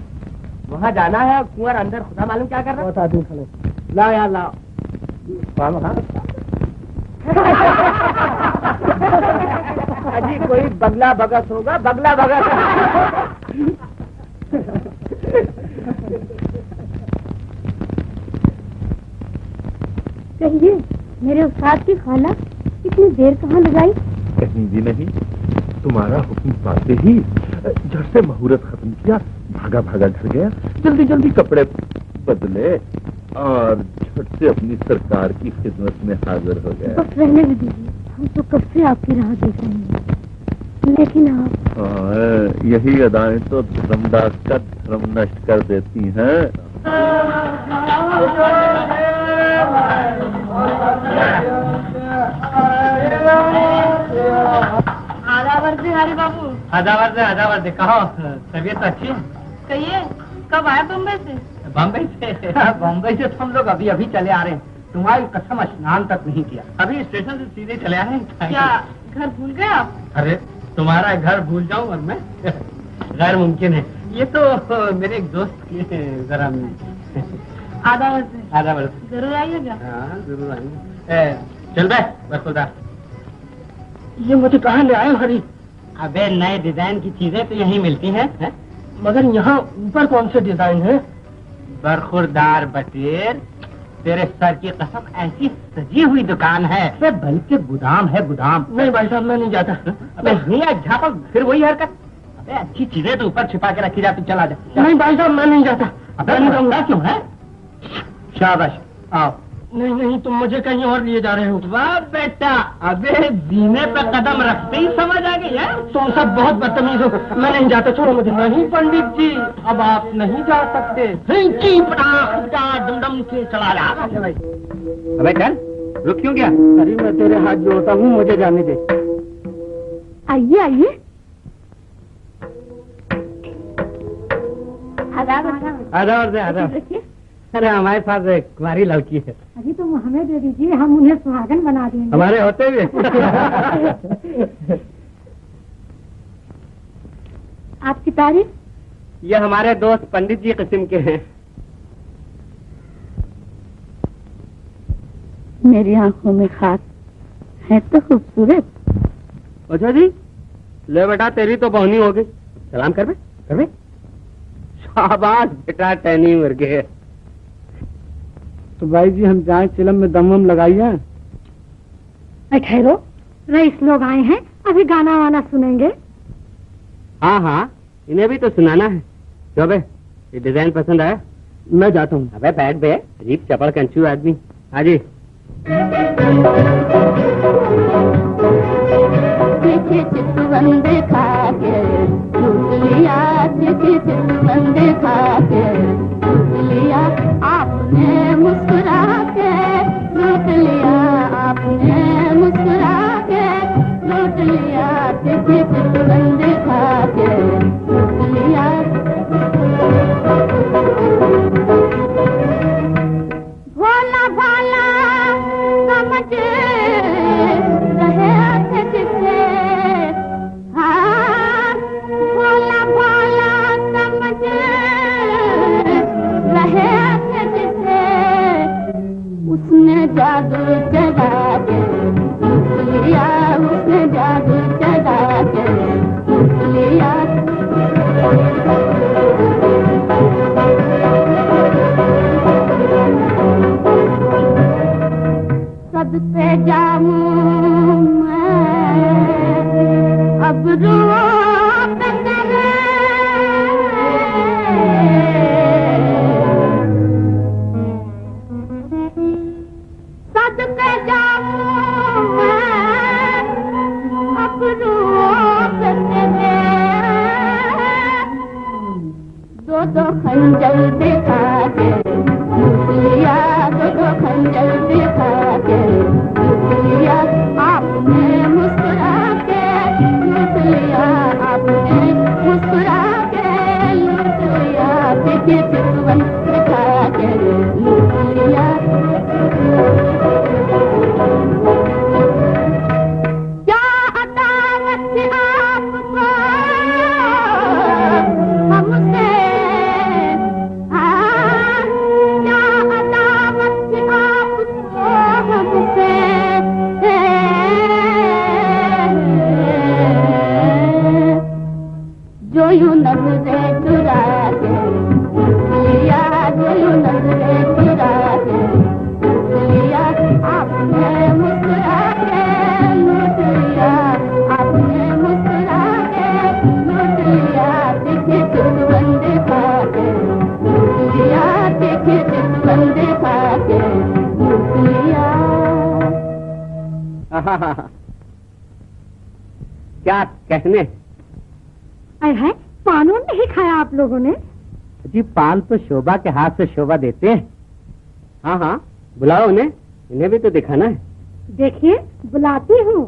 वहाँ जाना है। कुंवर अंदर खुदा मालूम क्या कर रहा है। लाओ यार लाओ। अजी कोई बगला भगत होगा, बगला भगत। कहिए मेरे उस्ताद की खाला इतनी देर कहाँ लगाई? कहीं भी नहीं, तुम्हारा हुक्म पाते ही झट से मुहूर्त खत्म किया, भागा भागा घर गया, जल्दी जल्दी कपड़े बदले और झट से अपनी सरकार की खिदमत में हाजिर हो गया। बस रहने भी दीजिए, हम तो कब से आपकी राह देख रहे हैं, लेकिन आप। यही अदाएं तो धर्मदास का धर्म नष्ट कर देती हैं। हरी बाबू। आधा वर्ष कहो, तबीयत तो अच्छी है? कहिए कब आए बम्बई से? बम्बई से तो हम लोग अभी अभी चले आ रहे हैं। तुम्हारी कसम स्नान तक नहीं किया, अभी स्टेशन से सीधे चले आ रहे हैं। क्या घर भूल गए आप? अरे तुम्हारा घर भूल जाऊं और मैं गैर मुमकिन है। ये तो मेरे एक दोस्त की जरा आधा वर्ष जरूर आइएगा। हाँ जरूर आएंगे। चल बे ये मुझे कहाँ ले आए हरी? अबे नए डिजाइन की चीजें तो यहीं मिलती हैं है? मगर यहाँ ऊपर कौन से डिजाइन है? बरखुरदार बटेर, तेरे सर की कसम ऐसी सजी हुई दुकान है। बल्कि गोदाम है गोदाम। नहीं भाई साहब मैं नहीं जाता। अबे भैया झापक फिर वही हरकत। अबे अच्छी चीजें तो ऊपर छिपा के रखी जाती, चला जा। नहीं भाई साहब मैं नहीं जाता। अबे नहीं जाऊंगा क्यों है? शाबाश आओ। नहीं नहीं तुम मुझे कहीं और लिए जा रहे हो। वाह बेटा, अबे जीने पे कदम रखते ही समझ आ गई है। तुम सब बहुत बदतमीज हो। मैं नहीं जाता, छोड़ो मुझे। नहीं पंडित जी अब आप नहीं जा सकते। डम से चला जा। अबे चल, रुक क्यों गया? अरे मैं तेरे हाथ जोड़ता हूँ, मुझे जाने दे। आइए आइए। आदाब। अरे हमारे पास एक कुंवारी लड़की है। अभी तो हमें दे दीजिए, हम उन्हें सुहागन बना देंगे। हमारे होते हुए। आपकी तारीफ? ये हमारे दोस्त पंडित जी किस्म के हैं। मेरी आंखों में खास है तो खूबसूरत। अच्छा जी, ले बेटा तेरी तो बहुनी हो गई। सलाम कर बे। शाबाश बेटा, टहनी मर गए। तो भाई जी हम जाए चिलम में दम लगाइए। ठहरो, रईस लोग आए हैं, अभी गाना वाना सुनेंगे। हाँ इन्हें भी तो सुनाना है। क्यों बे, ये डिजाइन पसंद आया? मैं जाता हूँ। अबे बैठ बे, अजीब चपड़ कंचू आदमी। हाँ जी। चितवन देखा के लूट लिया, चितवन देखा के लूट लिया, आपने मुस्कुरा के लूट लिया, आपने मुस्कुरा के लूट लिया, चितवन देखा के लूट लिया। भोला भाला समझ रहे थे जिसे, हाँ भोला भाला समझ रहे थे जिसे, उसने जादू चला के लूट लिया, उसने जादू चला के लूट लिया। सबसे जाऊं मैं अब रोक करे, सदके जाऊं मैं अब रोक करे, दो खंजर दिखा के लूट लिया, दो खंजर दिखा के लूट लिया, आपने मुस्कुरा के लूट लिया, आपने मुस्कुरा के लूट लिया, देखिए चितवन दिखा के लूट लिया। क्या अदावत आपको हमसे, क्या अदावत आपको हमसे, जो यूं नजरें चुरा के लूट लिया, जो यूं नजरें चुरा के लूट लिया, आपने मुस्कुरा के लूट लिया, आपने मुस्कुरा के लूट लिया, देखिए चितवन दिखा के लूट लिया, देखिए चितवन दिखा के लूट लिया। क्या कहने? है पानों नहीं खाया आप लोगों ने? जी पान तो शोभा के हाथ से शोभा देते हैं। हाँ बुलाओ उन्हें, इन्हें भी तो दिखाना है। देखिए बुलाती हूँ।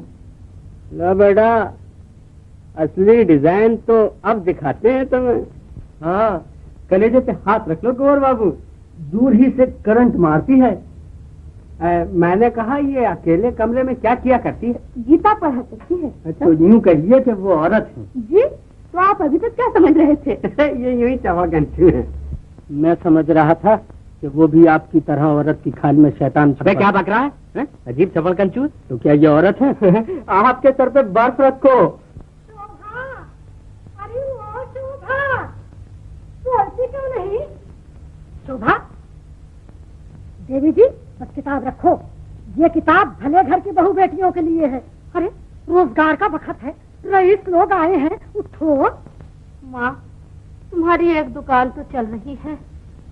लो बेटा, असली डिजाइन तो अब दिखाते हैं तुम्हें। हाँ कलेजे पे हाथ रख लो गौर बाबू, दूर ही से करंट मारती है। मैंने कहा ये अकेले कमरे में क्या किया करती है? गीता पढ़ा करती है। अच्छा, तो यूं कहिए कि वो औरत है। जी, तो आप अभी तक क्या समझ रहे थे? ये यूं ही चवागंचू है। मैं समझ रहा था कि वो भी आपकी तरह औरत की खाल में शैतान। अबे क्या बक रहा है? अजीब चपल कंचूस। तो क्या ये औरत है? आपके सर पे बर्फ रखो। शोभा, अरे वो शोभा, बोलती क्यों नहीं? शोभा, देवी जी बस किताब रखो। ये किताब भले घर की बहू बेटियों के लिए है। अरे रोजगार का वक्त है, रईस लोग आए हैं, उठो। माँ, तुम्हारी एक दुकान तो चल रही है,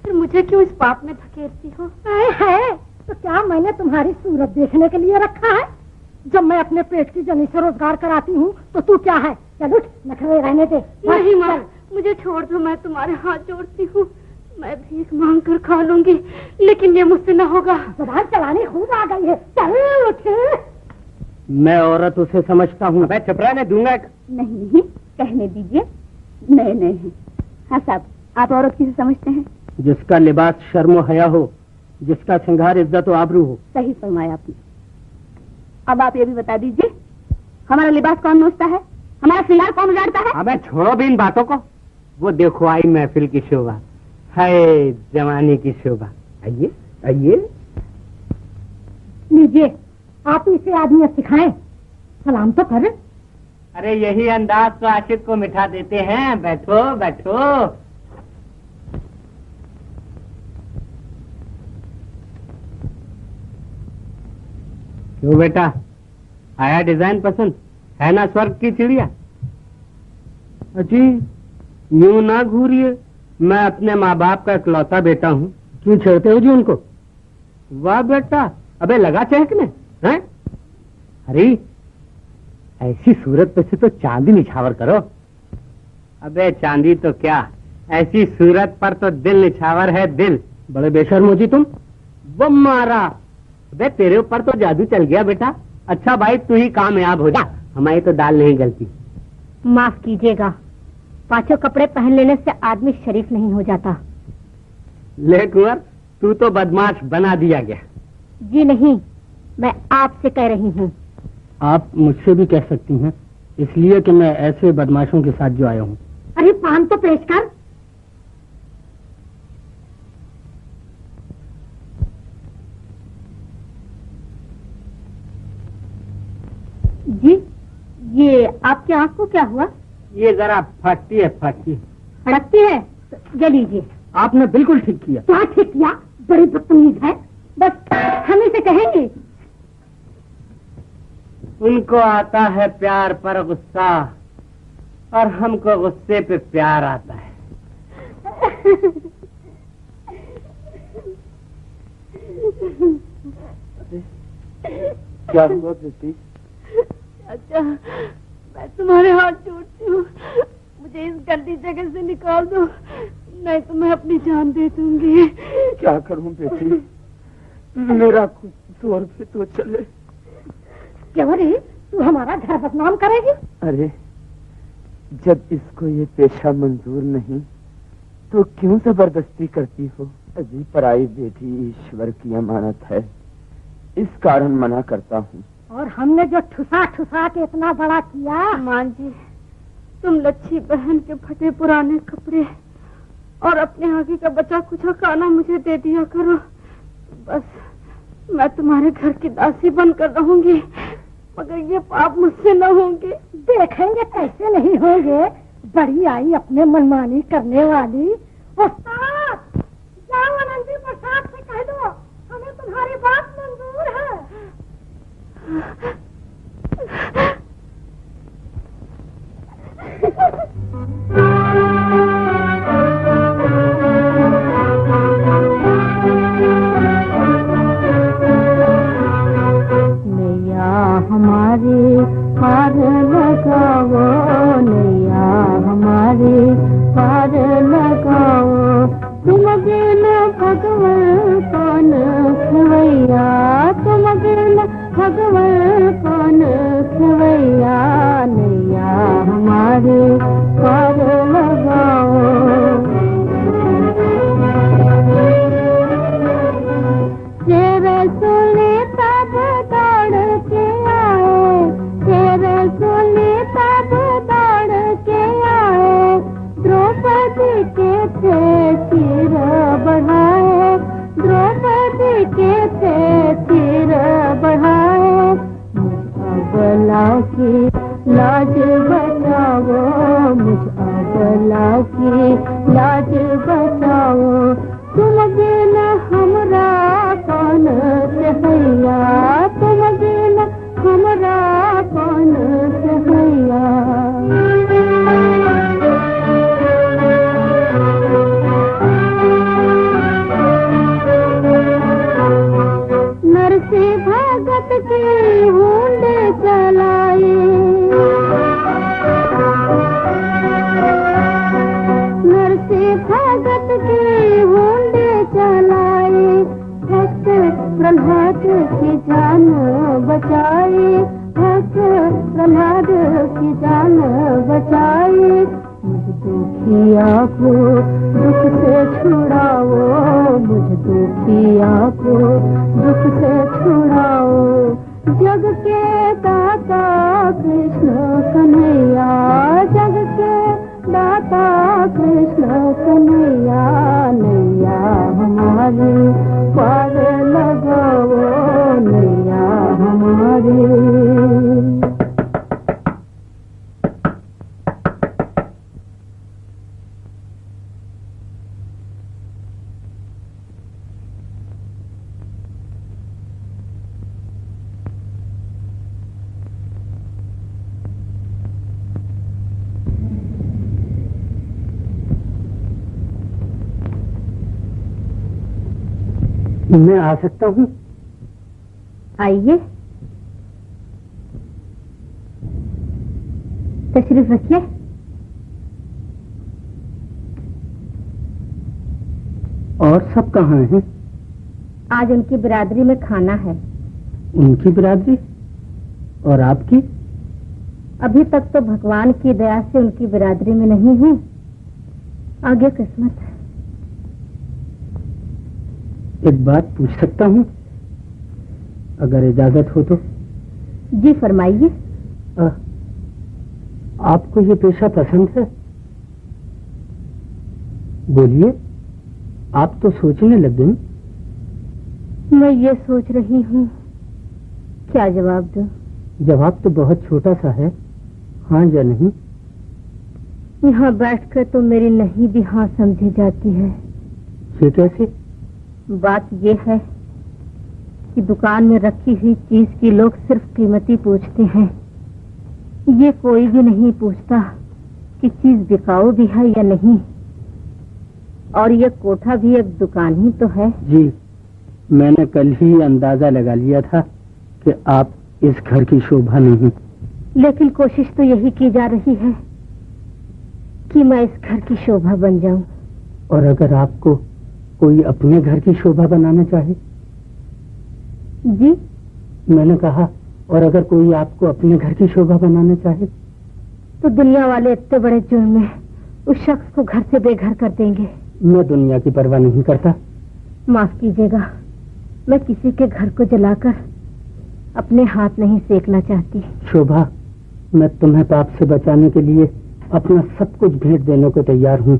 फिर मुझे क्यों इस पाप में धकेलती हो? है तो क्या मैंने तुम्हारी सूरत देखने के लिए रखा है? जब मैं अपने पेट की जनी से रोजगार कराती हूँ तो तू क्या है? चल उठ, नखरे रहने दे। नहीं माँ, मुझे छोड़ दो, मैं तुम्हारे हाथ जोड़ती हूँ। मैं भीख मांग कर खा लूंगी, लेकिन ये मुझसे न होगा। जुबान चलानी खूब आ गई है। चल उठ। मैं औरत उसे समझता हूँ। मैं चपरा ने दूंगा। नहीं, कहने दीजिए, नए नए हैं। हाँ साहब, आप औरत किसे समझते हैं? जिसका लिबास शर्म व हया हो, जिसका श्रृंगार इज्जत व आबरू हो। सही फरमाया आपने। अब आप ये भी बता दीजिए, हमारा लिबास कौन नोचता है, हमारा श्रृंगार कौन उजाड़ता है? अबे छोड़ो भी इन बातों को। वो देखो आई महफिल की शोभा, है जवानी की शोभा। आइए आइए। लीजिए, आप इसे आदमी सिखाएं, सलाम तो कर। अरे यही अंदाज तो आशिक को मिठा देते हैं। बैठो बैठो। क्यों बेटा, आया डिजाइन पसंद? है ना स्वर्ग की चिड़िया? अजी यूं ना घूरिए, मैं अपने माँ बाप का इकलौता बेटा हूँ। क्यों छेड़ते हो जी उनको? वाह बेटा, अबे लगा चहकने हैं? अरे ऐसी सूरत पे से तो चांदी निछावर करो। अबे चांदी तो क्या, ऐसी सूरत पर तो दिल निछावर है, दिल। बड़े बेशर्म जी तुम। वो मारा। अबे तेरे ऊपर तो जादू चल गया बेटा। अच्छा भाई तू ही कामयाब हो जा, हमारी तो दाल नहीं गलती। माफ कीजिएगा, पांचों कपड़े पहन लेने से आदमी शरीफ नहीं हो जाता। ले कुंवर, तू तो बदमाश बना दिया गया। जी नहीं, मैं आपसे कह रही हूँ। आप मुझसे भी कह सकती हैं, इसलिए कि मैं ऐसे बदमाशों के साथ जो आया हूँ। अरे पान तो पेश कर। जी, ये आपकी आंख को क्या हुआ? ये जरा फटती है, फटती है। फड़कती है? ये लीजिए। आपने बिल्कुल ठीक किया। क्या ठीक किया? बड़ी बदतमीज है। बस हम इसे कहेंगे। उनको आता है प्यार पर गुस्सा, और हमको गुस्से पे प्यार आता है। क्या हुआ बेटी? अच्छा, मैं तुम्हारे हाथ जोड़ती हूँ, मुझे इस गंदी जगह से निकाल दो, नहीं तो मैं अपनी जान दे दूंगी। क्या करूं बेटी, मेरा कुछ जोर से तो चले। क्यों रे, तू हमारा घर बदनाम करेगी? अरे जब इसको ये पेशा मंजूर नहीं तो क्यों जबरदस्ती करती हो? अजी पराई बेटी ईश्वर की अमानत है, इस कारण मना करता हूँ। और हमने जो ठुसा ठुसा के इतना बड़ा किया। मां जी, तुम लच्छी बहन के फटे पुराने कपड़े और अपने आगे का बचा कुचा खाना मुझे दे दिया करो, बस मैं तुम्हारे घर की दासी बनकर रहूंगी, मगर ये पाप मुझसे न होंगे। देखेंगे कैसे नहीं होंगे। बड़ी आई अपने मनमानी करने वाली। उस्ताद, जाओ आनंदी प्रसाद से कह दो, हमें तुम्हारी बात मंजूर है। नैया हमारे पार लगाओ, नैया हमारे पार लगाओ, तुम बिन भगवान कौन खवैया, तुम बिन भगवान कौन खवैया, नैया हमारे पार लगाओ। तेरे सुन के होंडे चलाए, भक्त प्रहलाद की जान बचाए, भक्त प्रहलाद की जान बचाए। मुझ दुखिया को दुख से छुड़ाओ, मुझ दुखिया को दुख से छुड़ाओ। जग के दाता कृष्ण कन्हैया, जग के दाता कृष्ण कन्हैया, नैया हमारी पार लगाओ, नैया हमारी। मैं आ सकता हूँ? आइए, तशरीफ रखिए। और सब कहाँ हैं? आज उनकी बिरादरी में खाना है। उनकी बिरादरी? और आपकी? अभी तक तो भगवान की दया से उनकी बिरादरी में नहीं हूँ, आगे किस्मत है। एक बात पूछ सकता हूँ, अगर इजाजत हो तो? जी फरमाइए। आपको ये पेशा पसंद है? बोलिए, आप तो सोचने लग गई। मैं ये सोच रही हूँ, क्या जवाब दूं? जवाब तो बहुत छोटा सा है, हाँ या नहीं। यहाँ बैठकर तो मेरी नहीं भी हाँ समझी जाती है। ये कैसे? बात ये है कि दुकान में रखी हुई चीज की लोग सिर्फ कीमती पूछते हैं, ये कोई भी नहीं पूछता कि चीज बिकाऊ भी है या नहीं। और ये कोठा भी एक दुकान ही तो है। जी, मैंने कल ही अंदाजा लगा लिया था कि आप इस घर की शोभा नहीं। लेकिन कोशिश तो यही की जा रही है कि मैं इस घर की शोभा बन जाऊं। और अगर आपको कोई अपने घर की शोभा बनाना चाहे? जी, मैंने कहा, और अगर कोई आपको अपने घर की शोभा बनाना चाहे? तो दुनिया वाले इतने बड़े जुर्म में उस शख्स को घर से बेघर कर देंगे। मैं दुनिया की परवाह नहीं करता। माफ कीजिएगा, मैं किसी के घर को जलाकर अपने हाथ नहीं सेकना चाहती। शोभा, मैं तुम्हें पाप से बचाने के लिए अपना सब कुछ भेंट देने को तैयार हूँ।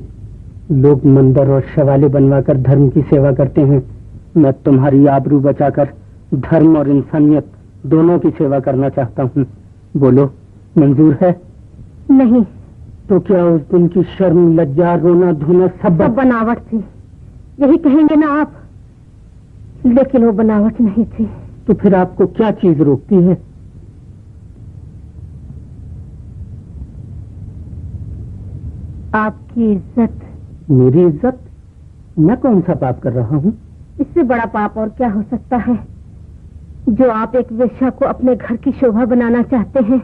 लोग मंदिर और शवाले बनवाकर धर्म की सेवा करते हैं, मैं तुम्हारी आबरू बचाकर धर्म और इंसानियत दोनों की सेवा करना चाहता हूँ। बोलो, मंजूर है? नहीं। तो क्या उस दिन की शर्म, लज्जा, रोना धोना सब बनावट थी, यही कहेंगे ना आप? लेकिन वो बनावट नहीं थी। तो फिर आपको क्या चीज रोकती है? आपकी इज्जत। मेरी इज्जत? मैं कौन सा पाप कर रहा हूँ? इससे बड़ा पाप और क्या हो सकता है, जो आप एक वेश्या को अपने घर की शोभा बनाना चाहते हैं।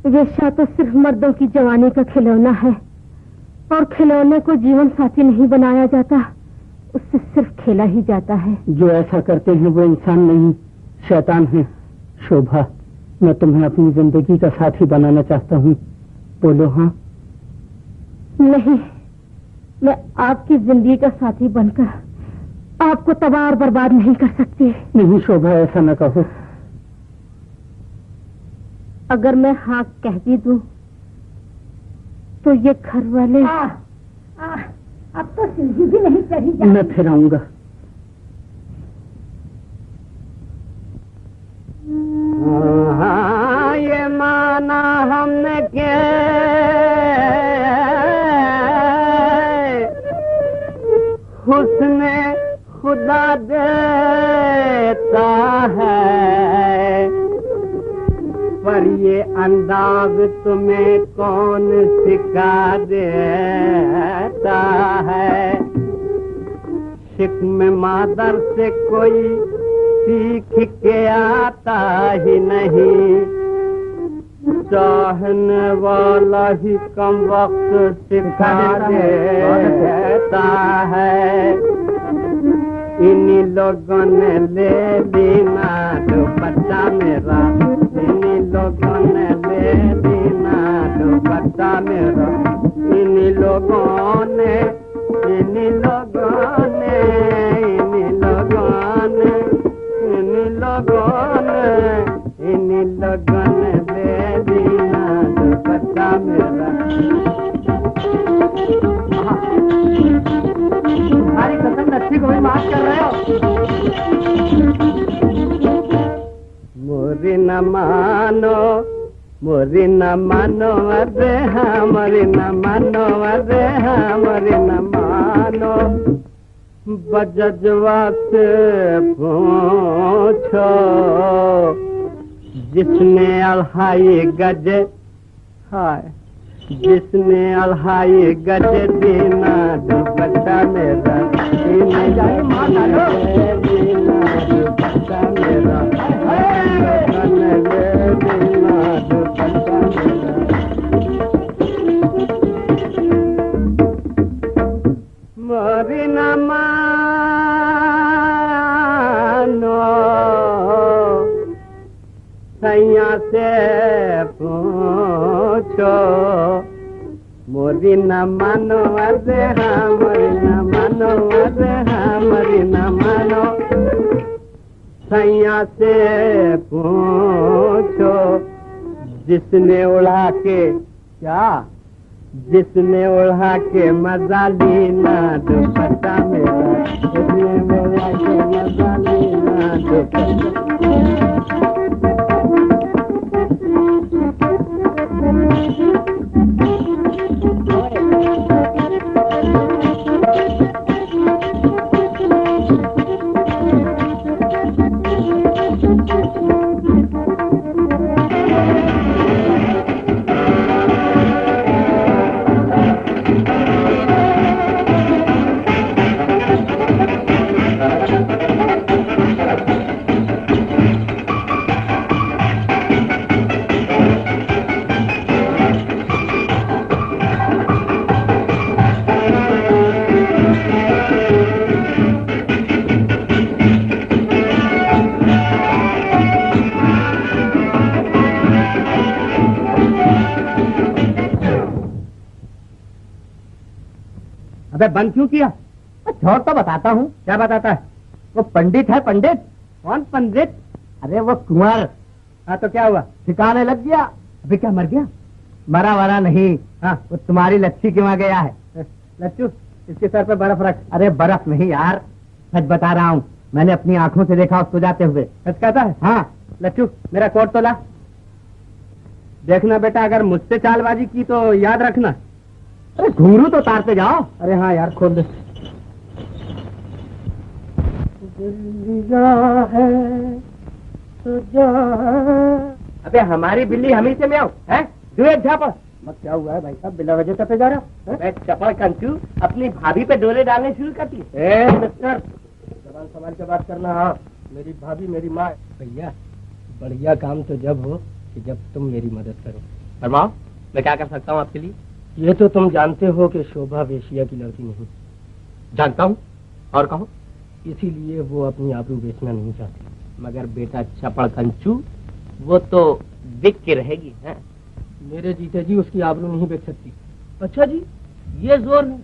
वेश्या तो सिर्फ मर्दों की जवानी का खिलौना है, और खिलौने को जीवन साथी नहीं बनाया जाता, उससे सिर्फ खेला ही जाता है। जो ऐसा करते हैं वो इंसान नहीं, शैतान है। शोभा, मैं तुम्हें अपनी जिंदगी का साथी बनाना चाहता हूँ। बोलो हाँ। नहीं, मैं आपकी जिंदगी का साथी बनकर आपको तबाह और बर्बाद नहीं कर सकती। नहीं शोभा, ऐसा न कहो। अगर मैं हाँ कह भी दूं तो ये घर वाले अब तो सीढ़ी भी नहीं चढ़ी जाती। मैं फिर आऊंगा। हाँ, ये माना हमने क्या हुस्ने खुदा देता है, पर ये अंदाज तुम्हें कौन सिखा देता है। शिक्म मादर से कोई सीख के आता ही नहीं, चाहने वाला ही कम वक्त सिखा देता है। इन्हीं लोगों ने ले लीना दुपट्टा मेरा, इन्हीं लोगों ने ले लीना दुपट्टा मेरा, इन्हीं लोगों ने, इन्हीं लोगों ने, इन्हीं लोगों ने, इन्हीं लोगों ने, इन्हीं लोगों ने ले लीना दुपट्टा मेरा। तुम्हारी कसम लच्छी को भी माफ कर रहे हो। मोरी न मानो, मोरी न मानो अरे हाँ, मोरी न मानो अरे हाँ, मोरी न मानो। बजजवा से पूछो जिसने अल्हाई गजे, हाय जिसने अल्हाई गजे दीना दुपट्टा मेरा, दीना दुपट्टा मेरा, दीना दुपट्टा मेरा। मोरी न मानो सैया से पूछो, मोरी न मानो अरे हाँ, मोरी न मानो अरे हाँ, मोरी न मानो। सैया से पूछो जिसने उड़ा के, क्या जिसने उड़ा के मजा लीना दुपट्टा मेरा, जिसने उड़ा के मजा लीना दुपट्टा। अबे बंद क्यों किया? झोर तो बताता हूँ। क्या बताता है? वो पंडित है। पंडित? कौन पंडित? अरे वो कुंवर। हाँ तो क्या हुआ? ठिकाने लग गया। अभी क्या मर गया? मरा वरा नहीं। हाँ वो तुम्हारी लच्छी के वहाँ गया है। लच्छू इसके सर पे बर्फ रख। अरे बर्फ नहीं यार, सच बता रहा हूँ, मैंने अपनी आंखों से देखा उसको जाते हुए। सच कहता है? हाँ। लच्छू मेरा कोट तो ला। देखना बेटा, अगर मुझसे चालबाजी की तो याद रखना। अरे घुंघरू तो उतारते जाओ। अरे हाँ यार खोल दे। है तो जा। अबे हमारी बिल्ली हमी से में आओ है? दुए झापड़ मत। क्या हुआ है भाई साहब, बिना वजह टपे जा रहा है? चपड़ कंचू अपनी भाभी पे डोले डालने शुरू करती है। मिस्टर जबान संभाल के बात करना। हाँ मेरी भाभी मेरी माँ। भैया बढ़िया काम तो जब हो कि जब तुम मेरी मदद करो। फरमाओ मैं क्या कर सकता हूँ आपके लिए? ये तो तुम जानते हो कि शोभा वेश्या की लड़की नहीं। जानता हूँ, और कहो। इसीलिए वो अपनी आबरू बेचना नहीं चाहती। मगर बेटा चपड़ कंचू वो तो बिक के रहेगी है? मेरे जीते जी उसकी आबरू नहीं बेच सकती। अच्छा जी ये जोर है।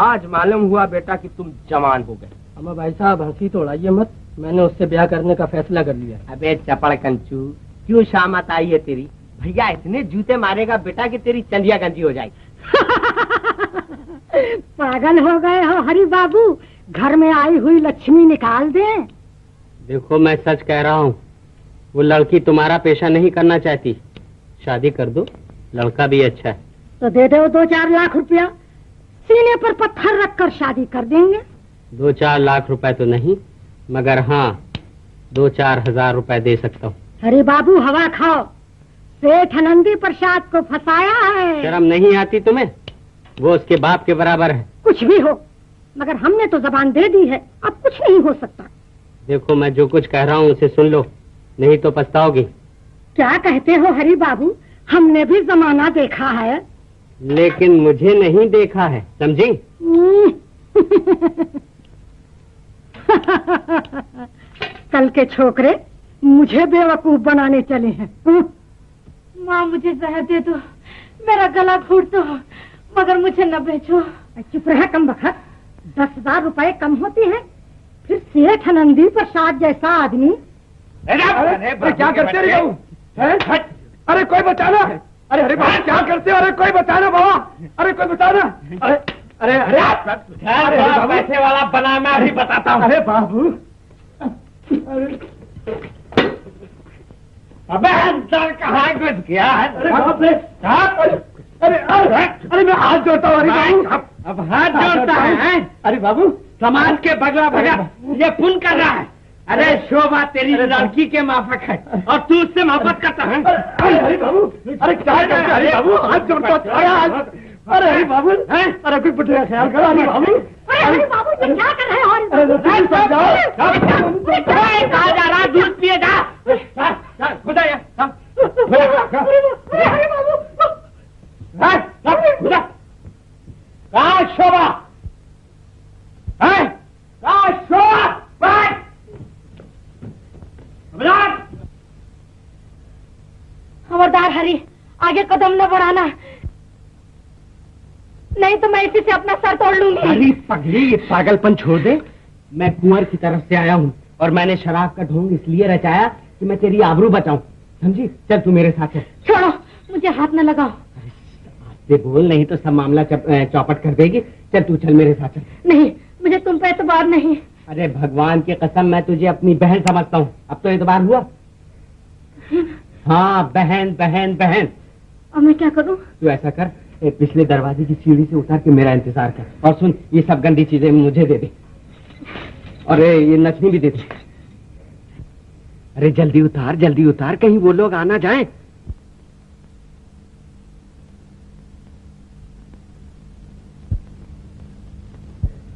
आज मालूम हुआ बेटा कि तुम जवान हो गए। अम्मा भाई साहब हंसी तो उड़ाइए मत, मैंने उससे ब्याह करने का फैसला कर लिया। अबे चपड़ कंचू क्यों शामत आई है तेरी? भैया इतने जूते मारेगा बेटा कि तेरी चंदिया गंजी हो जाएगी। पागल हो गए हो हरि बाबू, घर में आई हुई लक्ष्मी निकाल दे। देखो मैं सच कह रहा हूँ, वो लड़की तुम्हारा पेशा नहीं करना चाहती। शादी कर दो, लड़का भी अच्छा है। तो दे दो 2-4 लाख रुपया, सीने पर पत्थर रखकर शादी कर देंगे। 2-4 लाख रुपए तो नहीं, मगर हाँ 2-4 हजार रुपए दे सकता हूँ। अरे बाबू हवा खाओ, सेठ आनंदी प्रसाद को फंसाया है। शर्म नहीं आती तुम्हें? वो उसके बाप के बराबर है। कुछ भी हो, मगर हमने तो जबान दे दी है, अब कुछ नहीं हो सकता। देखो मैं जो कुछ कह रहा हूँ उसे सुन लो, नहीं तो पछताओगी। क्या कहते हो हरि बाबू, हमने भी जमाना देखा है। लेकिन मुझे नहीं देखा है, समझी? कल के छोकरे मुझे बेवकूफ बनाने चले हैं। माँ मुझे जहर दे दो, मेरा गला घोट दो, मगर मुझे न बेचो। चुप रह कम बखत, 10,000 रुपए कम होते हैं, फिर सेठ नंदी प्रसाद जैसा आदमी। अरे क्या करते रहे हो? अरे कोई बचाना! अरे अरे बाबा क्या करते हो? अरे कोई बचाना बाबा! अरे कोई बचाना! अरे अरे अरे पैसे वाला बना, मैं अभी बताता हूँ। अरे बाबू! अबे अंदर कहाँ घुस गया? अरे बाप रे! अरे मैं हाथ जोड़ता हूँ। अरे बाबू! अब हाथ जोड़ता है? अरे बाबू! समाज के बगला बगला ये पुन कर रहा है। अरे शोभा तेरी लड़की के माफक है और तू उससे मोहब्बत करता है। अरे बाबू! अरे क्या करते? अरे बाबू हाथ जोड़ता। अरे अरे बाबू! अरे कोई पुत्र का ख्याल करो। अरे बाबू! अरे बाबू ये क्या कर रहे हो? कहा जा रहा, दूध पिए जा। खुदा कहा शोभा है? कहा शोभा? खबरदार हरी, आगे कदम न बढ़ाना, नहीं तो मैं इसी से अपना सर तोड़ लूंगी। अरे पगली, ये पागलपन छोड़ दे। मैं कुंवर की तरफ से आया हूँ और मैंने शराब का ढोंग इसलिए रचाया कि मैं तेरी आबरू बचाऊं, समझी? चल तू मेरे साथ है। छोड़ो, मुझे हाथ न लगाओ। से बोल, नहीं तो सब मामला चौपट कर देगी। चल तू चल मेरे साथ चल। नहीं, मुझे तुम पे एतबार नहीं। अरे भगवान की कसम, मैं तुझे अपनी बहन समझता हूँ। अब तो एतबार हुआ? हाँ, बहन बहन बहन। अब मैं क्या करूँ? तू ऐसा कर, पिछले दरवाजे की सीढ़ी से उतार के मेरा इंतजार कर। और सुन, ये सब गंदी चीजें मुझे दे दे और ये नथनी भी दे दे। अरे जल्दी उतार, कहीं वो लोग आना जाएं।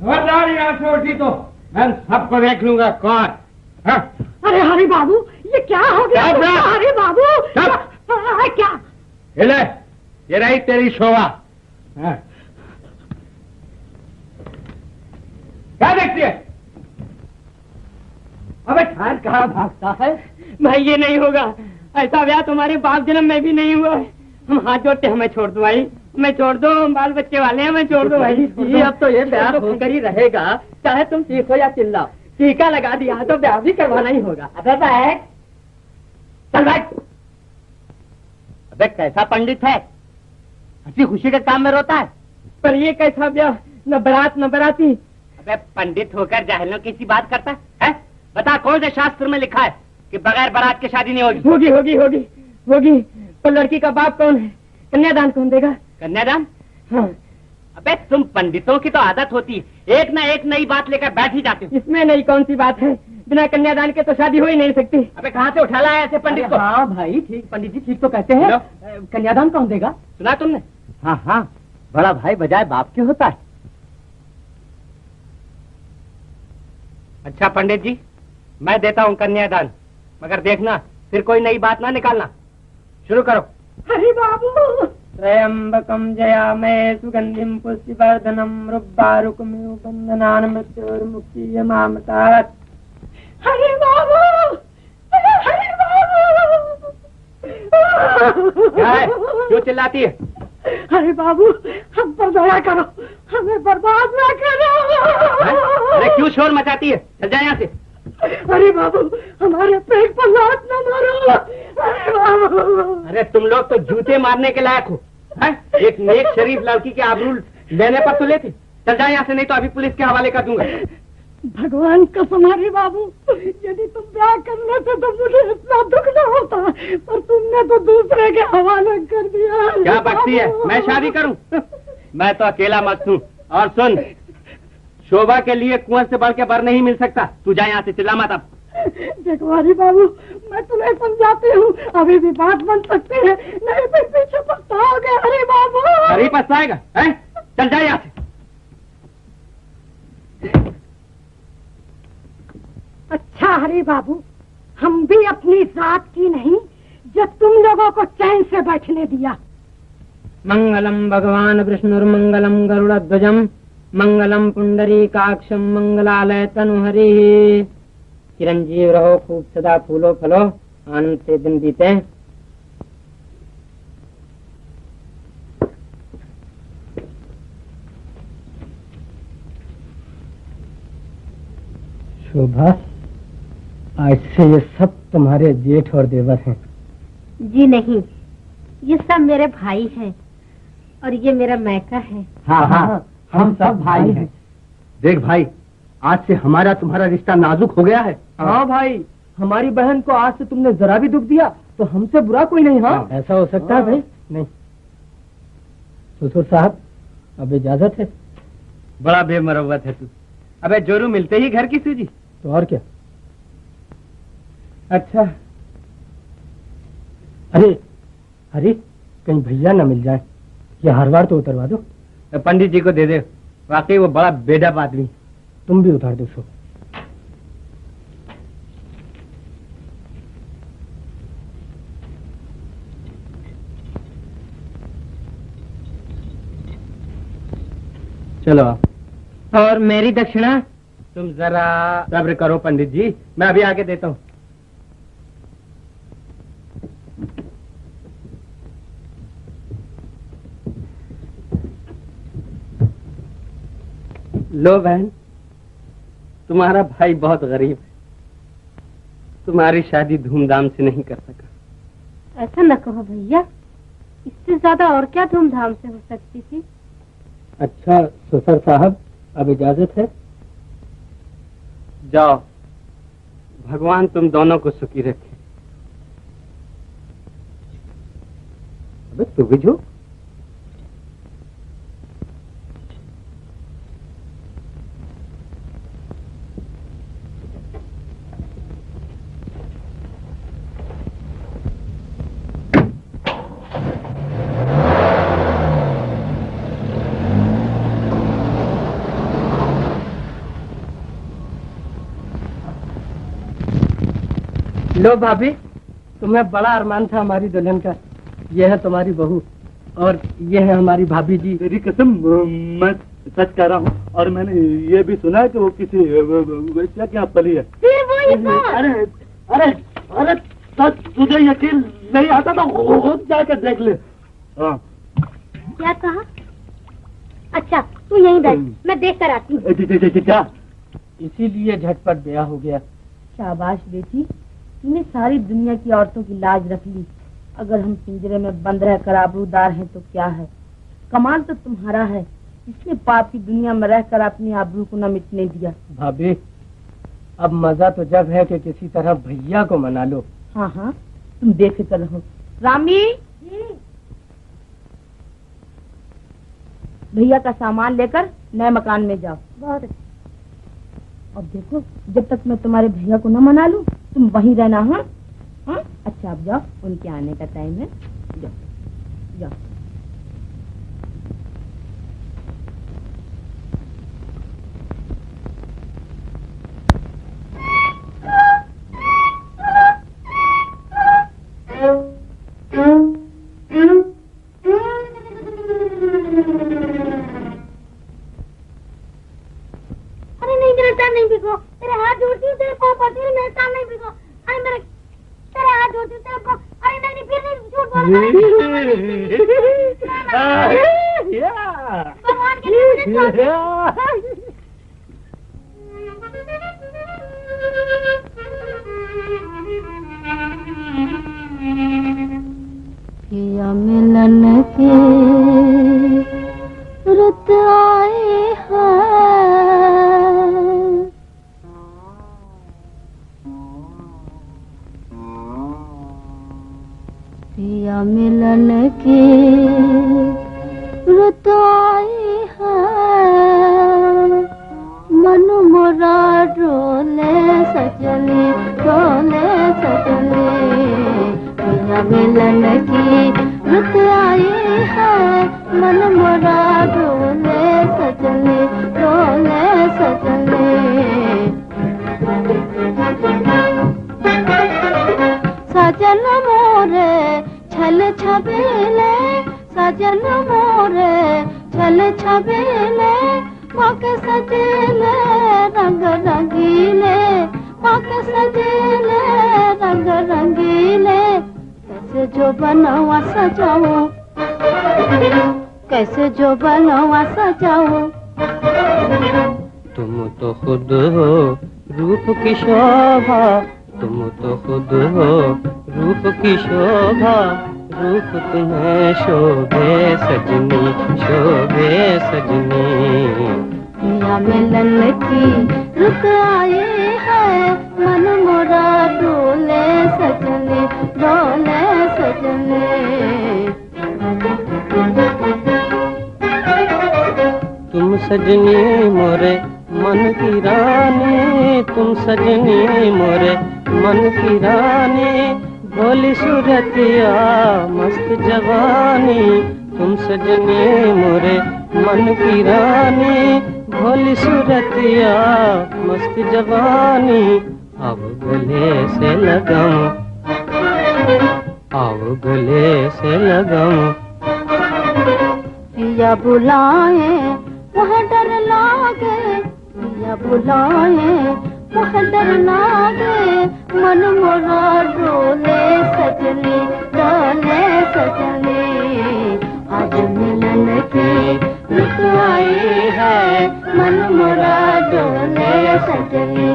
खबरदार यहाँ से उठी तो मैं सबको देख लूंगा कौन। हाँ? अरे हरि बाबू ये क्या हो गया? हरि बाबू क्या? ले, ये रही तेरी शोभा। हाँ। क्या देखती है? अबे ठान कहाँ भागता है? भाई ये नहीं होगा, ऐसा ब्याह तुम्हारे बाप जन्म में भी नहीं हुआ है। हम हाथ जोड़ते, हमें छोड़ दो भाई, हमें छोड़ दो, हम बाल बच्चे वाले हैं, हमें छोड़ दो भाई। ये अब तो ये ब्याह होकर ही रहेगा, चाहे तुम चीखो या चिल्लाओ। टीका लगा दिया तो ब्याह भी करवाना ही होगा। अबे बैठ, चल बैठ। अबे कैसा पंडित है, हंसी खुशी के काम में रोता है। पर ये कैसा ब्याह, न बारात न बाराती। अबे पंडित होकर जाहिलों की सी बात करता है? बता कौन से शास्त्र में लिखा है कि बगैर बारात की शादी नहीं होगी? होगी होगी होगी होगी। पर लड़की का बाप कौन है? कन्यादान कौन देगा? कन्यादान? हाँ। अबे तुम पंडितों की तो आदत होती है, एक ना एक नई बात लेकर बैठ ही जाते हो। इसमें नई कौन सी बात है? बिना कन्यादान के तो शादी हो ही नहीं सकती। अबे कहाँ से उठा लाया ऐसे पंडित को? हाँ भाई ठीक, पंडित जी ठीक तो कहते हैं। कन्यादान कौन देगा? सुना तुमने? हाँ हाँ, बड़ा भाई बजाय बाप के होता है। अच्छा पंडित जी, मैं देता हूँ कन्यादान, मगर देखना फिर कोई नई बात ना निकालना। शुरू करो। हरि बाबू त्र्यंबकम जयामहे सुगंधिम पुष्टिवर्धनम रुब्बारुकमिव बंधनान् मृत्योर्मुक्षीयमामृतात्। हरि बाबू, हरि बाबू। क्या है? क्यों चिल्लाती है? अरे बाबू हम पर दया करो, हमें बर्बाद ना करो। अरे क्यों शोर मचाती है? चल जाए यहाँ से। अरे बाबू हमारे पेट पर लात न मारो। अरे बाबू। अरे तुम लोग तो जूते मारने के लायक हो, हैं? एक नेक शरीफ लड़की के आबरू लेने पर तो लेते। चल जाए यहाँ से, नहीं तो अभी पुलिस के हवाले कर दूंगा। भगवान कसम हरि बाबू, यदि तुम ब्याह कर लेते तो मुझे इतना दुख न होता, पर तुमने तो दूसरे के हवाले कर दिया। क्या बकती है? मैं शादी करूं? मैं तो अकेला मस्त हूँ। और सुन, शोभा के लिए कुंवर से बढ़ के बर नहीं मिल सकता। तू जा यहाँ से, चिल्ला मत अब। देखो हरि बाबू, मैं तुम्हें समझाती हूँ, अभी भी बात बन सकती है, नहीं तो पीछे पछताओगे हरि बाबू। अरे पछताएगा, हैं? चल जा यहाँ से। अच्छा हरि बाबू, हम भी अपनी जात की नहीं जो तुम लोगों को चैन से बैठने दिया। मंगलम भगवान विष्णुर्मंगलम गरुड़ध्वजम मंगलम पुंडरीकाक्षम मंगलालय तनुहरि। चिरंजीव रहो, खूब सदा फूलो फलो, आनंद से दिन बीते। शोभा, आज से ये सब तुम्हारे जेठ और देवर हैं। जी नहीं, ये सब मेरे भाई हैं और ये मेरा मैका है। हाँ हाँ, हम सब भाई हैं। देख भाई, आज से हमारा तुम्हारा रिश्ता नाजुक हो गया है। हाँ भाई, हमारी बहन को आज से तुमने जरा भी दुख दिया तो हमसे बुरा कोई नहीं। हाँ, ऐसा हो सकता है भाई? नहीं। ससुर साहब, अब इजाजत है। बड़ा बेमरवत है तू। अबे जोरू मिलते ही घर की सूजी। तो और क्या। अच्छा, अरे कहीं भैया ना मिल जाए, ये हर बार तो उतरवा दो। पंडित जी को दे दे, वाकई वो बड़ा बेढप आदमी। तुम भी उतार दो सो। चलो। और मेरी दक्षिणा? तुम जरा सब्र करो पंडित जी, मैं अभी आके देता हूँ। लो बहन, तुम्हारा भाई बहुत गरीब है, तुम्हारी शादी धूमधाम से नहीं कर सका। ऐसा न कहो भैया, इससे ज्यादा और क्या धूमधाम से हो सकती थी। अच्छा ससुर साहब, अब इजाजत है। जाओ, भगवान तुम दोनों को सुखी रखे। अबे तू भी झूठ। लो भाभी, तुम्हें बड़ा अरमान था हमारी दुल्हन का। यह है तुम्हारी बहू और यह है हमारी भाभी जी। तेरी कसम, मैं सच कह रहा हूँ। और मैंने ये भी सुना है कि वो किसी वैश्या के यहाँ पली है। अरे अरे अरे, सच तुझे यकीन नहीं आता तो खुद जाकर देख ले। हाँ। क्या कहा? अच्छा तू यहीं बैठ, मैं देख कर आती हूँ। क्या? इसीलिए झटपट ब्याह हो गया। शाबाश बेटी, तूने सारी दुनिया की औरतों की लाज रख ली। अगर हम पिंजरे में बंद रहकर आबरूदार हैं तो क्या है, कमाल तो तुम्हारा है, इसने पाप की दुनिया में रहकर अपनी आबरू को न मिटने दिया। भाभी, अब मजा तो जब है कि किसी तरह भैया को मना लो। हाँ हाँ, तुम बेफिक्र रहो। रामी, भैया का सामान लेकर नए मकान में जाओ। बहुत अच्छा। अब देखो, जब तक मैं तुम्हारे भैया को न मना लूं, तुम वहीं रहना। हाँ हाँ, अच्छा अब जाओ, उनके आने का टाइम है। जाओ जाओ। अरे नहीं, मेरा टाइम नहीं भिगो, तेरे हाथ जोड़ती हूँ, तेरे पाँव पड़ती हूँ, मेरा टाइम नहीं भिगो। अरे मेरे तेरे हाथ जोड़ती हूँ, तेरे पाँव। अरे नहीं, फिर नहीं, झूठ बोल भगवान के लिए मुझे छोड़। पिया मिलन के रुत आए हैं, पिया मिलन की रुत आए हैं, मन मोरा डोले सजले, डोले सजले, पिया मिलन की रुत आई है, मन मोरा डोले सजले, डोले सजले। सजन मोरे छल छबीले सजन मोरे छल छबीले मौके सजीले रंग रंगीले मौके सजीले रंग रंगीले कैसे जो बनवा सजाऊं कैसे जो बनवा सजाऊं तुम तो खुद हो रूप की शोभा तुम तो खुद हो रूप की शोभा रूप तुम्हें शोभे सजनी शोभे सजनी पिया मिलन की रुक आए है मन मोरा डोले सजने तुम सजनी मोरे मन की रानी तुम सजनी मोरे मन की रानी भोली सूरतिया मस्त जवानी तुम सजनी मोरे मन की रानी भोली सूरतिया मस्त जवानी अब गले से लगाऊं अब गले से लगाऊं पिया बुलाए वह डर लागे पिया बुलाए वह डर लागे मन मोरा डोले सजनी आज मिलन की रुक आई है मन मोरा डोले सजनी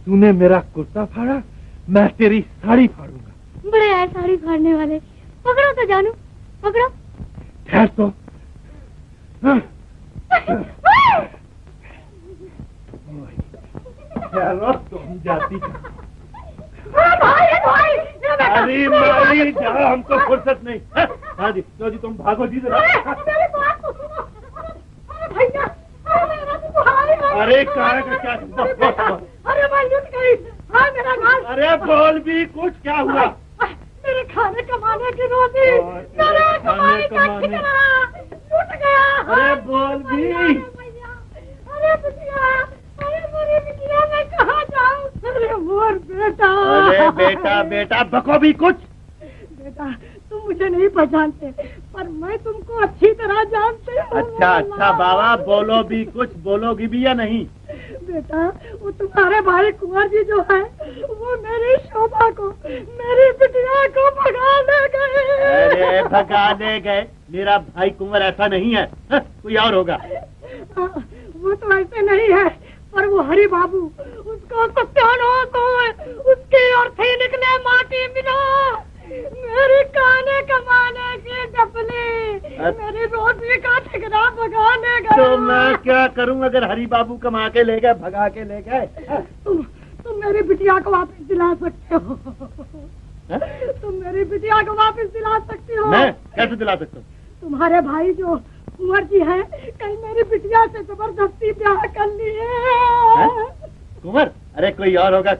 तूने मेरा कुर्ता फाड़ा मैं तेरी साड़ी फाड़ूंगा। बड़े आए साड़ी फाड़ने वाले पकड़ो तो जानू पकड़ो ठहर तो तुम जाती अरे मारी जा हमको फुर्सत नहीं है? हाँ जी लो जी तुम भागो जी जरा अरे कहाँ का क्या अरे मैं लुट गई हाँ मेरा माल अरे बोल भी कुछ क्या हुआ मेरे खाने कमाने की रोटी मेरे कमाने का ठिकाना लूट गया अरे बोल भी अरे बिटिया मैं कहाँ जाऊँ अरे मोर बेटा अरे बेटा बेटा बको भी कुछ बेटा तुम मुझे नहीं पहचानते पर मैं तुमको अच्छी तरह जानते हूँ अच्छा बाबा बोलो भी कुछ बोलोगी भी या नहीं बेटा वो तुम्हारे भाई कुंवर जी जो है वो मेरी शोभा को मेरी बिटिया को भगा ले गए अरे भगा ले गए मेरा भाई कुंवर ऐसा नहीं है कोई और होगा वो तो ऐसे नहीं है पर वो हरि बाबू उसको कुत्तानो को उसकी और थी निकले माटी मिलो मेरी खाने कमाने की डपली मेरी रोटी का ठिकाना भगाने गए तो मैं क्या करूं अगर हरि बाबू कमा के ले गए भगा के ले गए तुम मेरी बिटिया को वापस दिला सकते हो तुम मेरी बिटिया को वापस दिला सकते हो मैं कैसे दिला सकता हूँ तुम्हारे भाई जो कुंवर जी है कल मेरी बिटिया से जबरदस्ती ब्याह कर लिए कुंवर अरे कोई और होगा